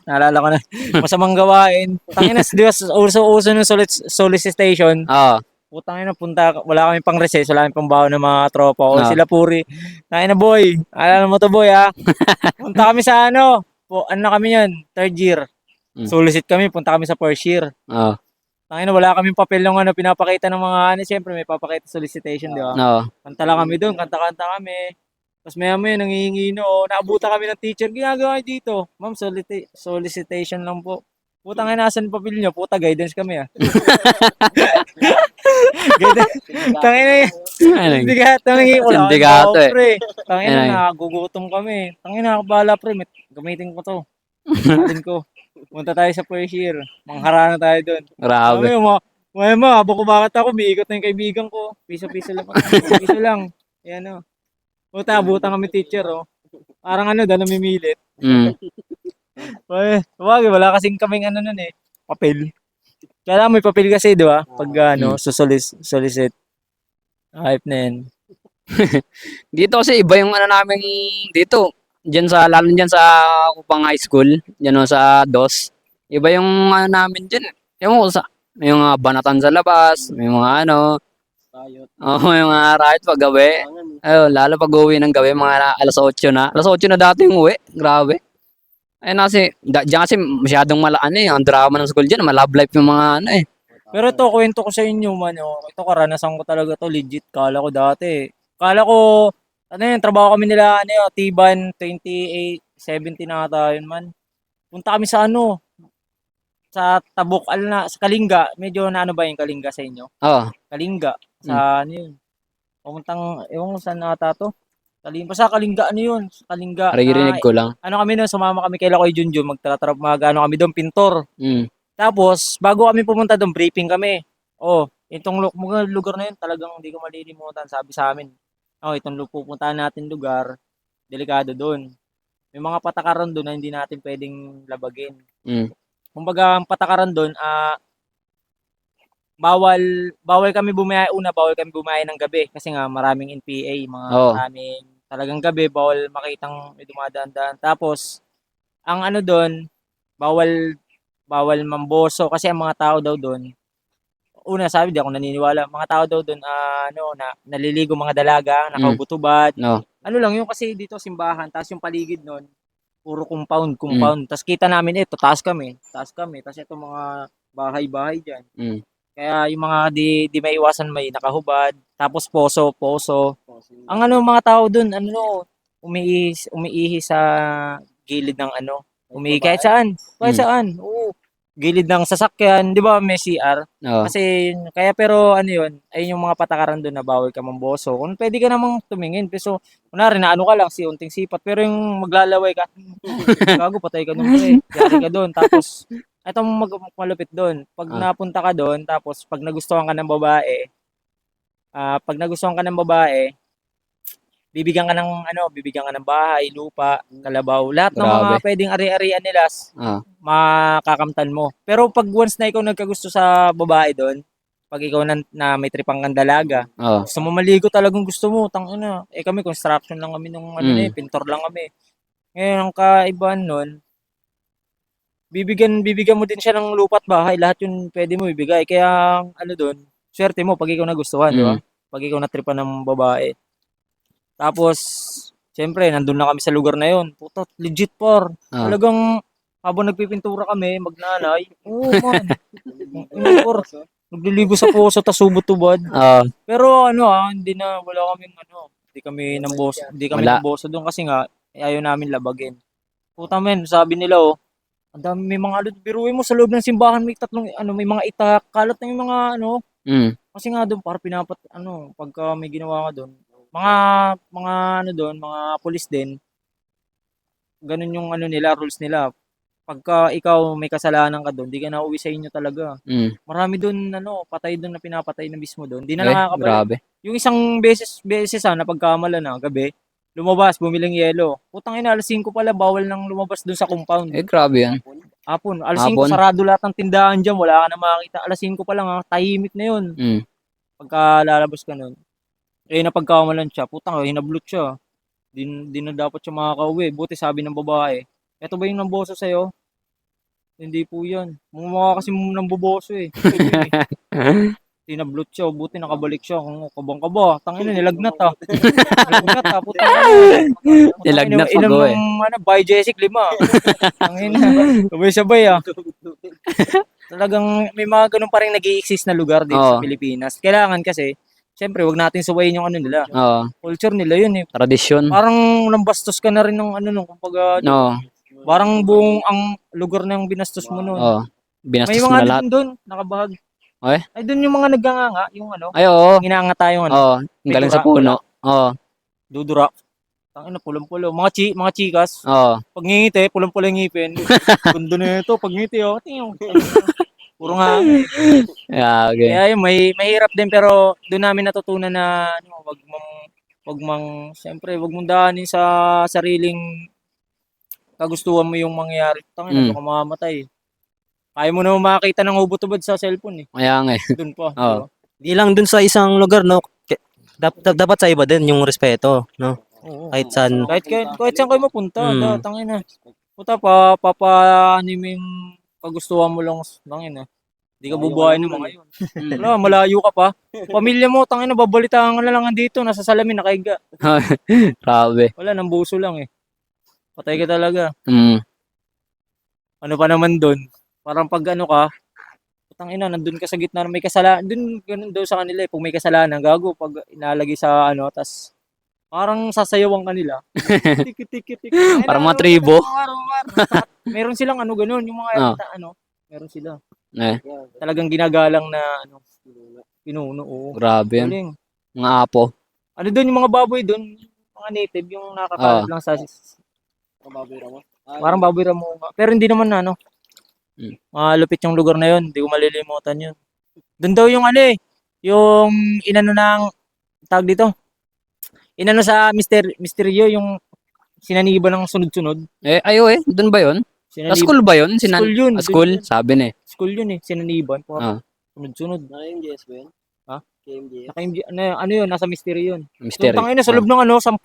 Speaker 4: naalala ko na, masamang gawain. Tangina, di ba, uso ng solicitation.
Speaker 1: Oo.
Speaker 4: Putang ina, wala kami pang recess, wala kami pang baon ng mga tropa ko.
Speaker 1: Ah.
Speaker 4: Sila puri. Tangina boy, alala mo to boy ha. Punta kami sa ano na kami yan, third year.
Speaker 1: Mm.
Speaker 4: Solicit kami, punta kami sa first year.
Speaker 1: Oo.
Speaker 4: Tangina, wala kaming papel ng pinapakita ng mga siyempre may papakita solicitation, di ba?
Speaker 1: Oo.
Speaker 4: Kanta lang kami doon, kanta-kanta kami. Tapos maya-maya nangihingi naabutan kami ng teacher, ginagawa niyo dito. Ma'am, solicitation lang po. Putang ina, nasan yung papel niyo? Puta, guidance kami ah. Guidance. Tangina,
Speaker 1: Ano?
Speaker 4: tangi wala.
Speaker 1: Sindikato eh.
Speaker 4: Pre. Tangina,
Speaker 1: Ayun.
Speaker 4: nagugutom kami. Tangina, bahala pre, gamitin ko to. Gamitin ko. Punta tayo sa first year. Mangharana tayo doon.
Speaker 1: Grabe.
Speaker 4: Habang kumakanta ako, umiikot na yung kaibigan ko. Piso-piso lang. Piso lang. Yan o. Puta, abutan kami teacher o. Parang namimilit.
Speaker 1: Mm.
Speaker 4: Wala kasing kaming nun eh. Papel. Kaya may papel kasi, di ba? Pag solicit. Hype na yan.
Speaker 1: Dito kasi iba yung namin dito. Lalo diyan sa Kupang High School, diyan sa DOS. Iba yung namin diyan. Yung banatan sa labas, may mga yung mga riot pag gabi. Ayun, lalo pag uwi ng gabi, mga alas 8 na. Alas 8 na dati yung uwi. Grabe. Ayun kasi, diyan kasi masyadong ang drama ng school diyan, love life yung mga
Speaker 4: Pero ito, kwento ko sa inyo, man. Ito, karanasan ko talaga to legit. Kala ko dati. Kala ko, trabaho kami nila, T-Ban, 28, 17 na ata yun, man. Punta kami sa sa Tabuk, sa Kalinga. Medyo ba yung Kalinga sa inyo?
Speaker 1: Oo.
Speaker 4: Kalinga. Sa yun. Pamuntang, ewan ko saan ata to. Basta Kalinga, yun? Sa Kalinga.
Speaker 1: Naririnig ko lang.
Speaker 4: Kami sumama kami kay Lakoy Junjun, kami doon, pintor.
Speaker 1: Mm.
Speaker 4: Tapos, bago kami pumunta doon, briefing kami. Itong lugar na yun, talagang hindi ko malilimutan, sabi sa amin. Itong pupuntahan natin lugar, delikado doon. May mga patakaran doon na hindi natin pwedeng labagin.
Speaker 1: Mm.
Speaker 4: Kumbaga, ang patakaran doon, bawal kami bumiyahe ng gabi kasi nga maraming NPA, maraming talagang gabi, bawal makitang may dumadaan-daan. Tapos, ang doon, bawal mamboso kasi ang mga tao daw doon, sabi, di ako naniniwala, mga tao daw doon, naliligo mga dalaga, nakahubotubad.
Speaker 1: No.
Speaker 4: Lang yung kasi dito simbahan, tapos yung paligid noon, puro compound. Tapos kita namin taas kami. Tapos ito mga bahay-bahay dyan.
Speaker 1: Mm.
Speaker 4: Kaya yung mga di may iwasan may nakahubad, tapos poso. Ang mga tao doon, umiihi sa gilid ng umiihi kahit saan. Oo. Gilid ng sasakyan, 'di ba, may CR?
Speaker 1: Oo.
Speaker 4: Kasi pero ayun yung mga patakaran doon na bawal ka mamboso. Kung pwede ka namang tumingin, pero kunwari na ka lang, unting sipat, pero yung maglalaway ka, gago, patay ka doon, pre. Yari ka doon. Tapos etong malupit doon. Pag napunta ka doon, tapos pag nagustuhan ka ng babae, bibigyan ka ng bahay, lupa, kalabaw, lahat ng mga
Speaker 1: Grabe.
Speaker 4: pwedeng ari-arian nila, makakamtan mo. Pero pag once na ikaw nagkagusto sa babae doon, pag ikaw na may tripang kang dalaga, gusto mo maligo, talagang gusto mo, tangina. Kami construction lang kami nung pintor lang kami. Ngayon ang kaibahan nun, bibigyan mo din siya ng lupa at bahay, lahat yun pwede mo ibigay. Kaya doon, swerte mo pag ikaw nagustuhan, di ba? Pag ikaw natripan ng babae. Tapos, siyempre, nandun na kami sa lugar na yun. Puta, legit par. Talagang, habang nagpipintura kami, magnanay. Oo, man. Nagliligo sa poso, tas subot-tubad. Pero hindi kami namboso doon kasi nga, ayaw namin labagin. Puta men, sabi nila ang dami, may mga biruin mo sa loob ng simbahan, may may mga itak, kalat na yung mga kasi nga doon, para pagka may ginawa ka doon, mga pulis din, ganun yung rules nila. Pagka ikaw may kasalanan ka doon, di ka na uwi sa inyo talaga. Marami doon, patay doon na pinapatay na mismo doon. Di na nakakabalik.
Speaker 1: Grabe.
Speaker 4: Yung isang beses na pagkamala na, gabi, lumabas, bumiling yelo. Putang ina, alas 5 pala, bawal nang lumabas doon sa compound.
Speaker 1: Grabe yan.
Speaker 4: Hapon, alas 5, sarado lahat ng tindahan dyan, wala ka na makakita. Alas 5 pa lang, tahimik na yun. Pagka lalabas ka nun. Na pagkamalan siya, putang, hinablot siya. Di na dapat siya makakauwi. Buti sabi ng babae, eto ba yung namboso sa'yo? Hindi po yan. Mukha kasi namboboso eh. Ito yun eh. Tinablot siya, buti nakabalik siya. Kung kabang-kaba, tangina nilagnat ah. Nilagnat ah, putang ina.
Speaker 1: Nilagnat
Speaker 4: Inom
Speaker 1: pag-uwi.
Speaker 4: ng Biogesic 5. Tangina. Sabay-sabay ah. Talagang may mga ganun pa rin nag-i-exist na lugar dito sa
Speaker 1: Oo.
Speaker 4: Pilipinas. Kailangan kasi, syempre, wag natin suwayin yung ano nila.
Speaker 1: Oo.
Speaker 4: Culture nila yun eh.
Speaker 1: Tradisyon.
Speaker 4: Parang nambastos ka na rin ng ano nung kumbaga,
Speaker 1: No.
Speaker 4: parang buong ang lugar na yung binastos mo nun.
Speaker 1: Oo.
Speaker 4: May
Speaker 1: Binastos mo
Speaker 4: mga
Speaker 1: na
Speaker 4: ano
Speaker 1: lahat.
Speaker 4: din doon, nakabahag.
Speaker 1: Okay?
Speaker 4: Ay, doon yung mga nagnganga, yung ano,
Speaker 1: Ay, oo.
Speaker 4: ginanga tayong ano,
Speaker 1: Oo. Ang galing sa puno. Oo.
Speaker 4: dudura. Tangina, pulang-pulo. Mga chikas,
Speaker 1: Oo.
Speaker 4: pag ngingiti, pulang-pulo yung ngipin. Gundo na ito, pag ngiti, oh, tingin mo. Puro nga.
Speaker 1: Yeah, okay.
Speaker 4: Kaya yun, mahirap din, pero doon namin natutunan na, ano, siyempre, wag mong daanin sa sariling kagustuhan mo yung mangyayari. Tangina, doon ka mamamatay. Ayaw mo na makakita ng hubot-hubad sa cellphone eh.
Speaker 1: Kaya nga eh.
Speaker 4: Doon pa.
Speaker 1: Oo.
Speaker 4: diba?
Speaker 3: Di lang dun sa isang lugar, no? Dapat sa iba din yung respeto, no?
Speaker 4: Oo.
Speaker 3: Kahit saan.
Speaker 4: Kahit saan kayo mapunta,
Speaker 3: Mm.
Speaker 4: tangina. Puta pa, papaanimin kagustuhan mo lang, tangina. Hindi ka bubuhayin ng mga yun. Wala, malayo ka pa. Pamilya mo, tangina, babalitaan ka na lang dito, nasa salamin, nakaiga.
Speaker 1: Grabe.
Speaker 4: Wala, nang buso lang eh. Patay ka talaga.
Speaker 1: Mm.
Speaker 4: Ano pa naman doon? Parang pag ano ka, tangina, nandun ka sa gitna, may kasalanan. Doon, ganun daw sa kanila eh. Pag may kasalanan, gago, pag inalagay sa ano, tas parang sasayawan ka nila. Tiki-tiki-tiki.
Speaker 1: Parang mga tribo.
Speaker 4: Meron silang ano ganun, yung mga
Speaker 1: Ah.
Speaker 4: ano, meron sila.
Speaker 1: Eh,
Speaker 4: Talagang ginagalang na ano, pinuno. Oo.
Speaker 1: grabe yan.
Speaker 4: Galing.
Speaker 1: Mga apo.
Speaker 4: Ano doon yung mga baboy doon, mga native, yung nakakalat lang sa parang baboy ramo. Pero hindi naman na ano.
Speaker 1: Mm.
Speaker 4: Malupit yung lugar na yun, hindi ko malilimutan yun. Doon daw yung ano eh, yung inano ng tawag dito. Inano sa misteryo yung sinaniba ng sunod-sunod.
Speaker 1: Eh, ayo eh. Doon ba yun? Sa
Speaker 4: Sinaniba.
Speaker 1: school ba yun?
Speaker 4: School yun.
Speaker 1: School?
Speaker 4: Doon yun.
Speaker 1: Sabi na eh.
Speaker 4: School yun eh, sinaniban.
Speaker 1: Ah.
Speaker 4: Sunod-sunod.
Speaker 2: Naka-MJS ba yun?
Speaker 4: Ha?
Speaker 2: KMJS?
Speaker 4: Ano yun, nasa mystery yun. So,
Speaker 1: Mystery.
Speaker 4: tangina sa loob ng ano, 10.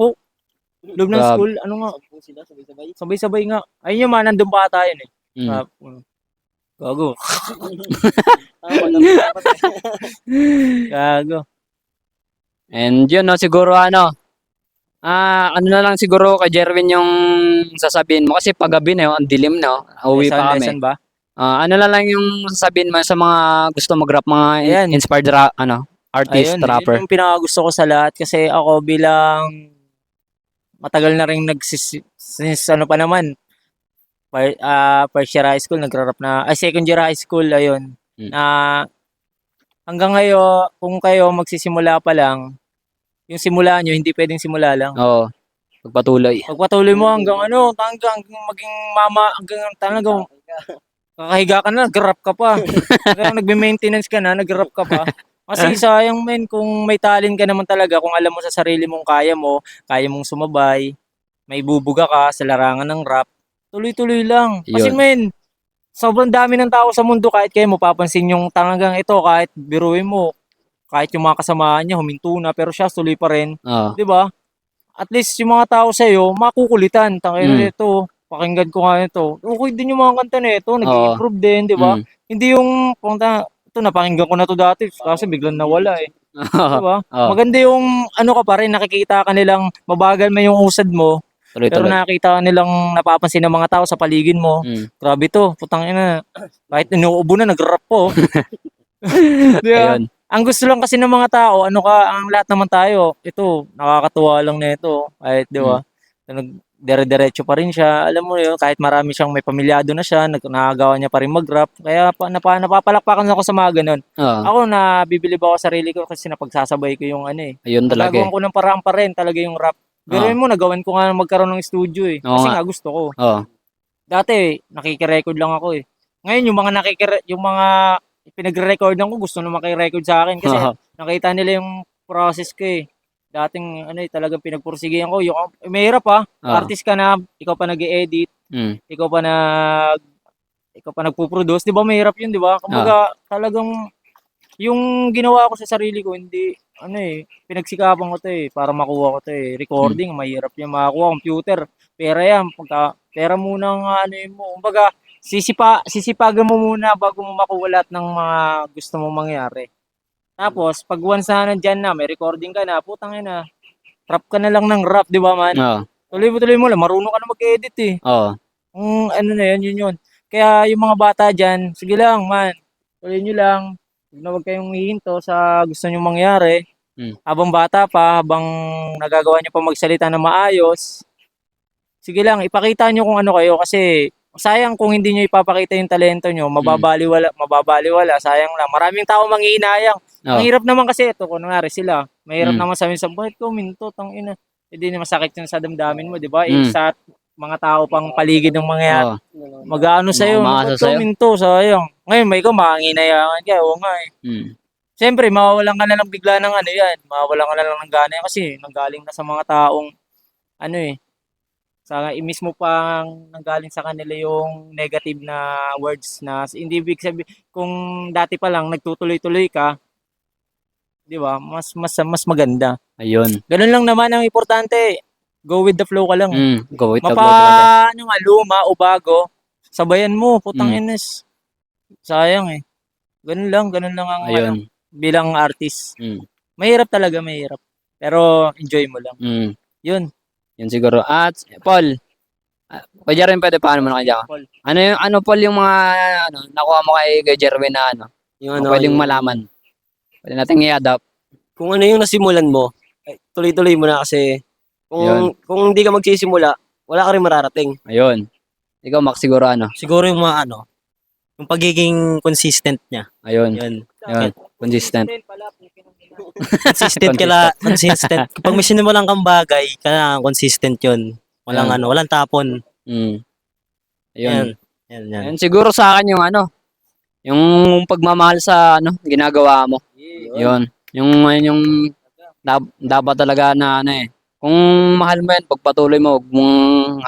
Speaker 4: Loob ng
Speaker 1: Grabe.
Speaker 4: school, ano nga,
Speaker 2: Kung sila, sabay-sabay.
Speaker 4: sabay-sabay nga. Ayun yung man, nandun pa ata yun eh.
Speaker 1: Mm.
Speaker 4: Gago.
Speaker 2: Dapat
Speaker 4: Gago.
Speaker 1: And yun, no, siguro ano, ano na lang siguro kay Jerwin yung sasabihin mo. Kasi paggabi na yun, ang dilim na, uwi pa kami.
Speaker 4: Lesson ba?
Speaker 1: Ano na lang yung sasabihin mo sa mga gusto mag-rap, mga
Speaker 4: Ayan.
Speaker 1: inspired artist,
Speaker 4: Ayun,
Speaker 1: rapper.
Speaker 4: yun yung pinakagusto ko sa lahat kasi ako bilang matagal na rin since ano pa naman, first year high school, nagra-rap na, second year high school, ayun,
Speaker 1: Mm.
Speaker 4: na hanggang ngayon, kung kayo magsisimula pa lang, yung simula nyo, hindi pwedeng simula lang.
Speaker 1: Oo. Pagpatuloy.
Speaker 4: Pagpatuloy mo hanggang ano, hanggang maging mama, hanggang talagang kakahiga ka na, nag-rap ka pa. Hanggang nagme-maintenance ka na, nag-rap ka pa. Kasi sayang men, kung may talent ka naman talaga, kung alam mo sa sarili mong kaya mong sumabay, may bubuga ka sa larangan ng rap, tuloy-tuloy lang. Kasi
Speaker 1: Yun.
Speaker 4: men, sobrang dami ng tao sa mundo, kahit kayo mapapansin yung talagang ito, kahit biruin mo, kahit yung mga kasamahan niya, huminto na, pero siya tuloy pa rin.
Speaker 1: Oo.
Speaker 4: Di ba? At least yung mga tao sa'yo, makukulitan. Tangina
Speaker 1: Mm.
Speaker 4: nito, pakinggan ko nga ito. Okay din yung mga kanta nito, nag-i-improve din, di ba?
Speaker 1: Mm.
Speaker 4: Hindi yung, ito napakinggan ko na to dati, kasi biglang nawala eh. Di ba?
Speaker 1: Oo.
Speaker 4: Maganda yung, ano ka pa rin, nakikita ka nilang, mabagal man yung usad mo, pero
Speaker 1: Tuloy-tuloy.
Speaker 4: nakikita ka nilang napapansin ng mga tao sa paligid mo.
Speaker 1: Mm.
Speaker 4: Grabe to, putang ina. Kahit inuubo na, nag-rap po. Di ba?
Speaker 1: Ayun.
Speaker 4: Ang gusto lang kasi ng mga tao, ang lahat naman tayo, ito, nakakatuwa lang na ito. Kahit, di ba, dire-diretso pa rin siya. Alam mo yun, kahit marami siyang may pamilyado na siya, nakagawa niya pa rin mag-rap. Kaya napapalakpakan ako sa mga ganun.
Speaker 1: Oo.
Speaker 4: Ako na bibilib ako sa sarili ko kasi napagsasabay ko yung ano eh.
Speaker 1: Ayun talaga eh.
Speaker 4: Nagagawan ko ng paraan pa rin talaga yung rap. Pero mo, nagawan ko nga magkaroon ng studio eh.
Speaker 1: Oo
Speaker 4: Kasi
Speaker 1: nga.
Speaker 4: nga gusto ko.
Speaker 1: Oo.
Speaker 4: Dati, nakikirecord lang ako eh. Ngayon, yung mga pinagre-recordan ko, gusto na makirecord sa akin kasi
Speaker 1: Oo.
Speaker 4: nakita nila yung process ko eh. Dating ano eh, talagang pinagpursigihan ko. Yung, mahirap ah. Artist ka na, ikaw pa nag-edit,
Speaker 1: Mm.
Speaker 4: ikaw pa nagpo-produce, 'di ba? Mahirap 'yun, 'di ba? Kumbaga, talagang yung ginawa ko sa sarili ko, hindi pinagsikapan ko to para makuha ko to Recording, mahirap yan makakuha. Computer, pera yan. Pera muna ang mo. Kumbaga, sisipagan mo muna bago mo makuha lahat ng mga gusto mong mangyari. Tapos, pag once na nandyan na, may recording ka na, putang ina, rap ka na lang ng rap, di ba man?
Speaker 1: Oo.
Speaker 4: Tuloy mo lang, marunong ka na mag-edit
Speaker 1: Oo.
Speaker 4: Yun. Kaya yung mga bata dyan, sige lang man, tuloy nyo lang. Huwag kayong hihinto sa gusto nyo mangyari. Habang bata pa, habang nagagawa nyo pa magsalita na maayos, sige lang, ipakita nyo kung ano kayo kasi sayang kung hindi nyo ipapakita yung talento nyo, mababaliwala, sayang lang. Maraming tao manghihinayang. Ang hirap naman kasi ito, kung nangyari sila, mahirap naman sabihin sa bakit ko minto, tangina. Hindi na masakit yun sa damdamin mo, di ba? Sa mga tao pang paligid ng mga yan, mag-ano sa'yo,
Speaker 1: Umaasa
Speaker 4: bakit ko
Speaker 1: sa'yo.
Speaker 4: minto, sayang. Ngayon, may ikaw, manghihinayang ka, oo nga Siyempre, mawawalan ka na lang bigla ng mawawalan ka na lang ng gana kasi nanggaling na sa mga taong sa mismo pang nanggaling sa kanila yung negative na words na hindi ibig sabihin kung dati pa lang nagtutuloy-tuloy ka, 'di ba? Mas maganda.
Speaker 1: Ayun.
Speaker 4: Ganun lang naman ang importante. Go with the flow ka lang.
Speaker 1: Go with the flow talaga.
Speaker 4: Luma o bago, sabayan mo, putang ines. Sayang Ganun lang ang
Speaker 1: Ayun.
Speaker 4: bilang artist. Mahirap talaga, mahirap. Pero enjoy mo lang. Yun.
Speaker 1: Yun siguro. At Paul, kaya rin pwede paano mo na kaya?
Speaker 4: Paul.
Speaker 1: Paul yung mga nakuha mo kay Jerwin na
Speaker 2: Yung
Speaker 1: pwedeng
Speaker 2: yung-
Speaker 1: malaman. Pwede natin i-adapt.
Speaker 2: Kung ano yung nasimulan mo, tuloy-tuloy mo na kasi kung hindi ka magsisimula, wala ka rin mararating.
Speaker 1: Ayun. Ikaw, Max, siguro
Speaker 3: Siguro yung mga yung pagiging consistent niya.
Speaker 1: Ayun.
Speaker 3: Yun.
Speaker 1: Consistent.
Speaker 3: Consistent. Kapag may sinimulan kang bagay, kailangan consistent yun. Walang tapon.
Speaker 1: Ayun.
Speaker 3: Yan.
Speaker 1: Ayun, siguro sa akin yung yung pagmamahal sa ginagawa mo. Yun. Yung dapat talaga na kung mahal mo yan, pagpatuloy mo, huwag mong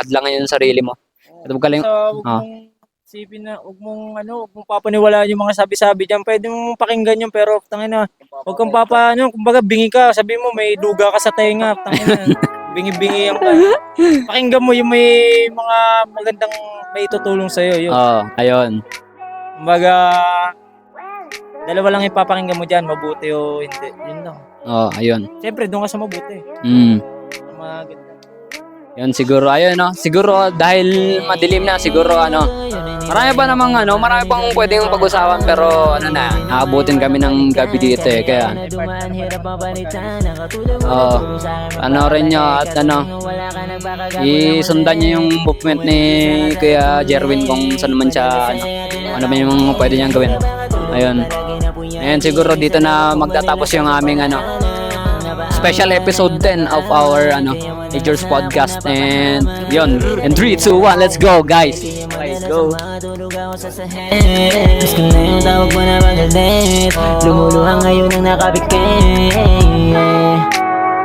Speaker 1: hadlangan yung sarili mo. At huwag
Speaker 4: Huwag mong isipin na, huwag mong papaniwalaan yung mga sabi-sabi dyan. Pwede mong pakinggan yun, pero tangina, huwag kang kumbaga bingi ka, sabi mo may duga ka sa tenga, tangina, bingi-bingi ka. Pakinggan mo yung may mga magandang may tutulong sa'yo, yun.
Speaker 1: Ayun.
Speaker 4: Kumbaga, dalawa lang yung papakinggan mo dyan, mabuti o hindi, yun lang.
Speaker 1: Ayun.
Speaker 4: Siyempre, doon ka sa mabuti. Maganda.
Speaker 1: Yun siguro, siguro dahil madilim na, siguro marami pang pwedeng pag-usapan pero naabutin kami ng gabi dito kaya rin nyo at isundan nyo yung movement ni Kuya Jerwin kung saan naman siya ano ba yung pwede niyang gawin. Ayun siguro dito na magtatapos yung aming special episode 10 of our Nature's Podcast and yun, in 3, 2, 1, let's go guys.
Speaker 4: Let's go.
Speaker 5: Gusto na yung tawag mo na magalit. Lumuluhang ngayon ang nakapikit.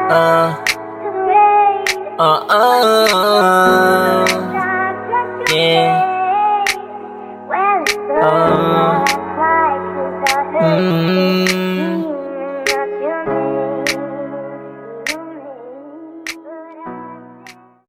Speaker 5: Ah, ah, ah, ah.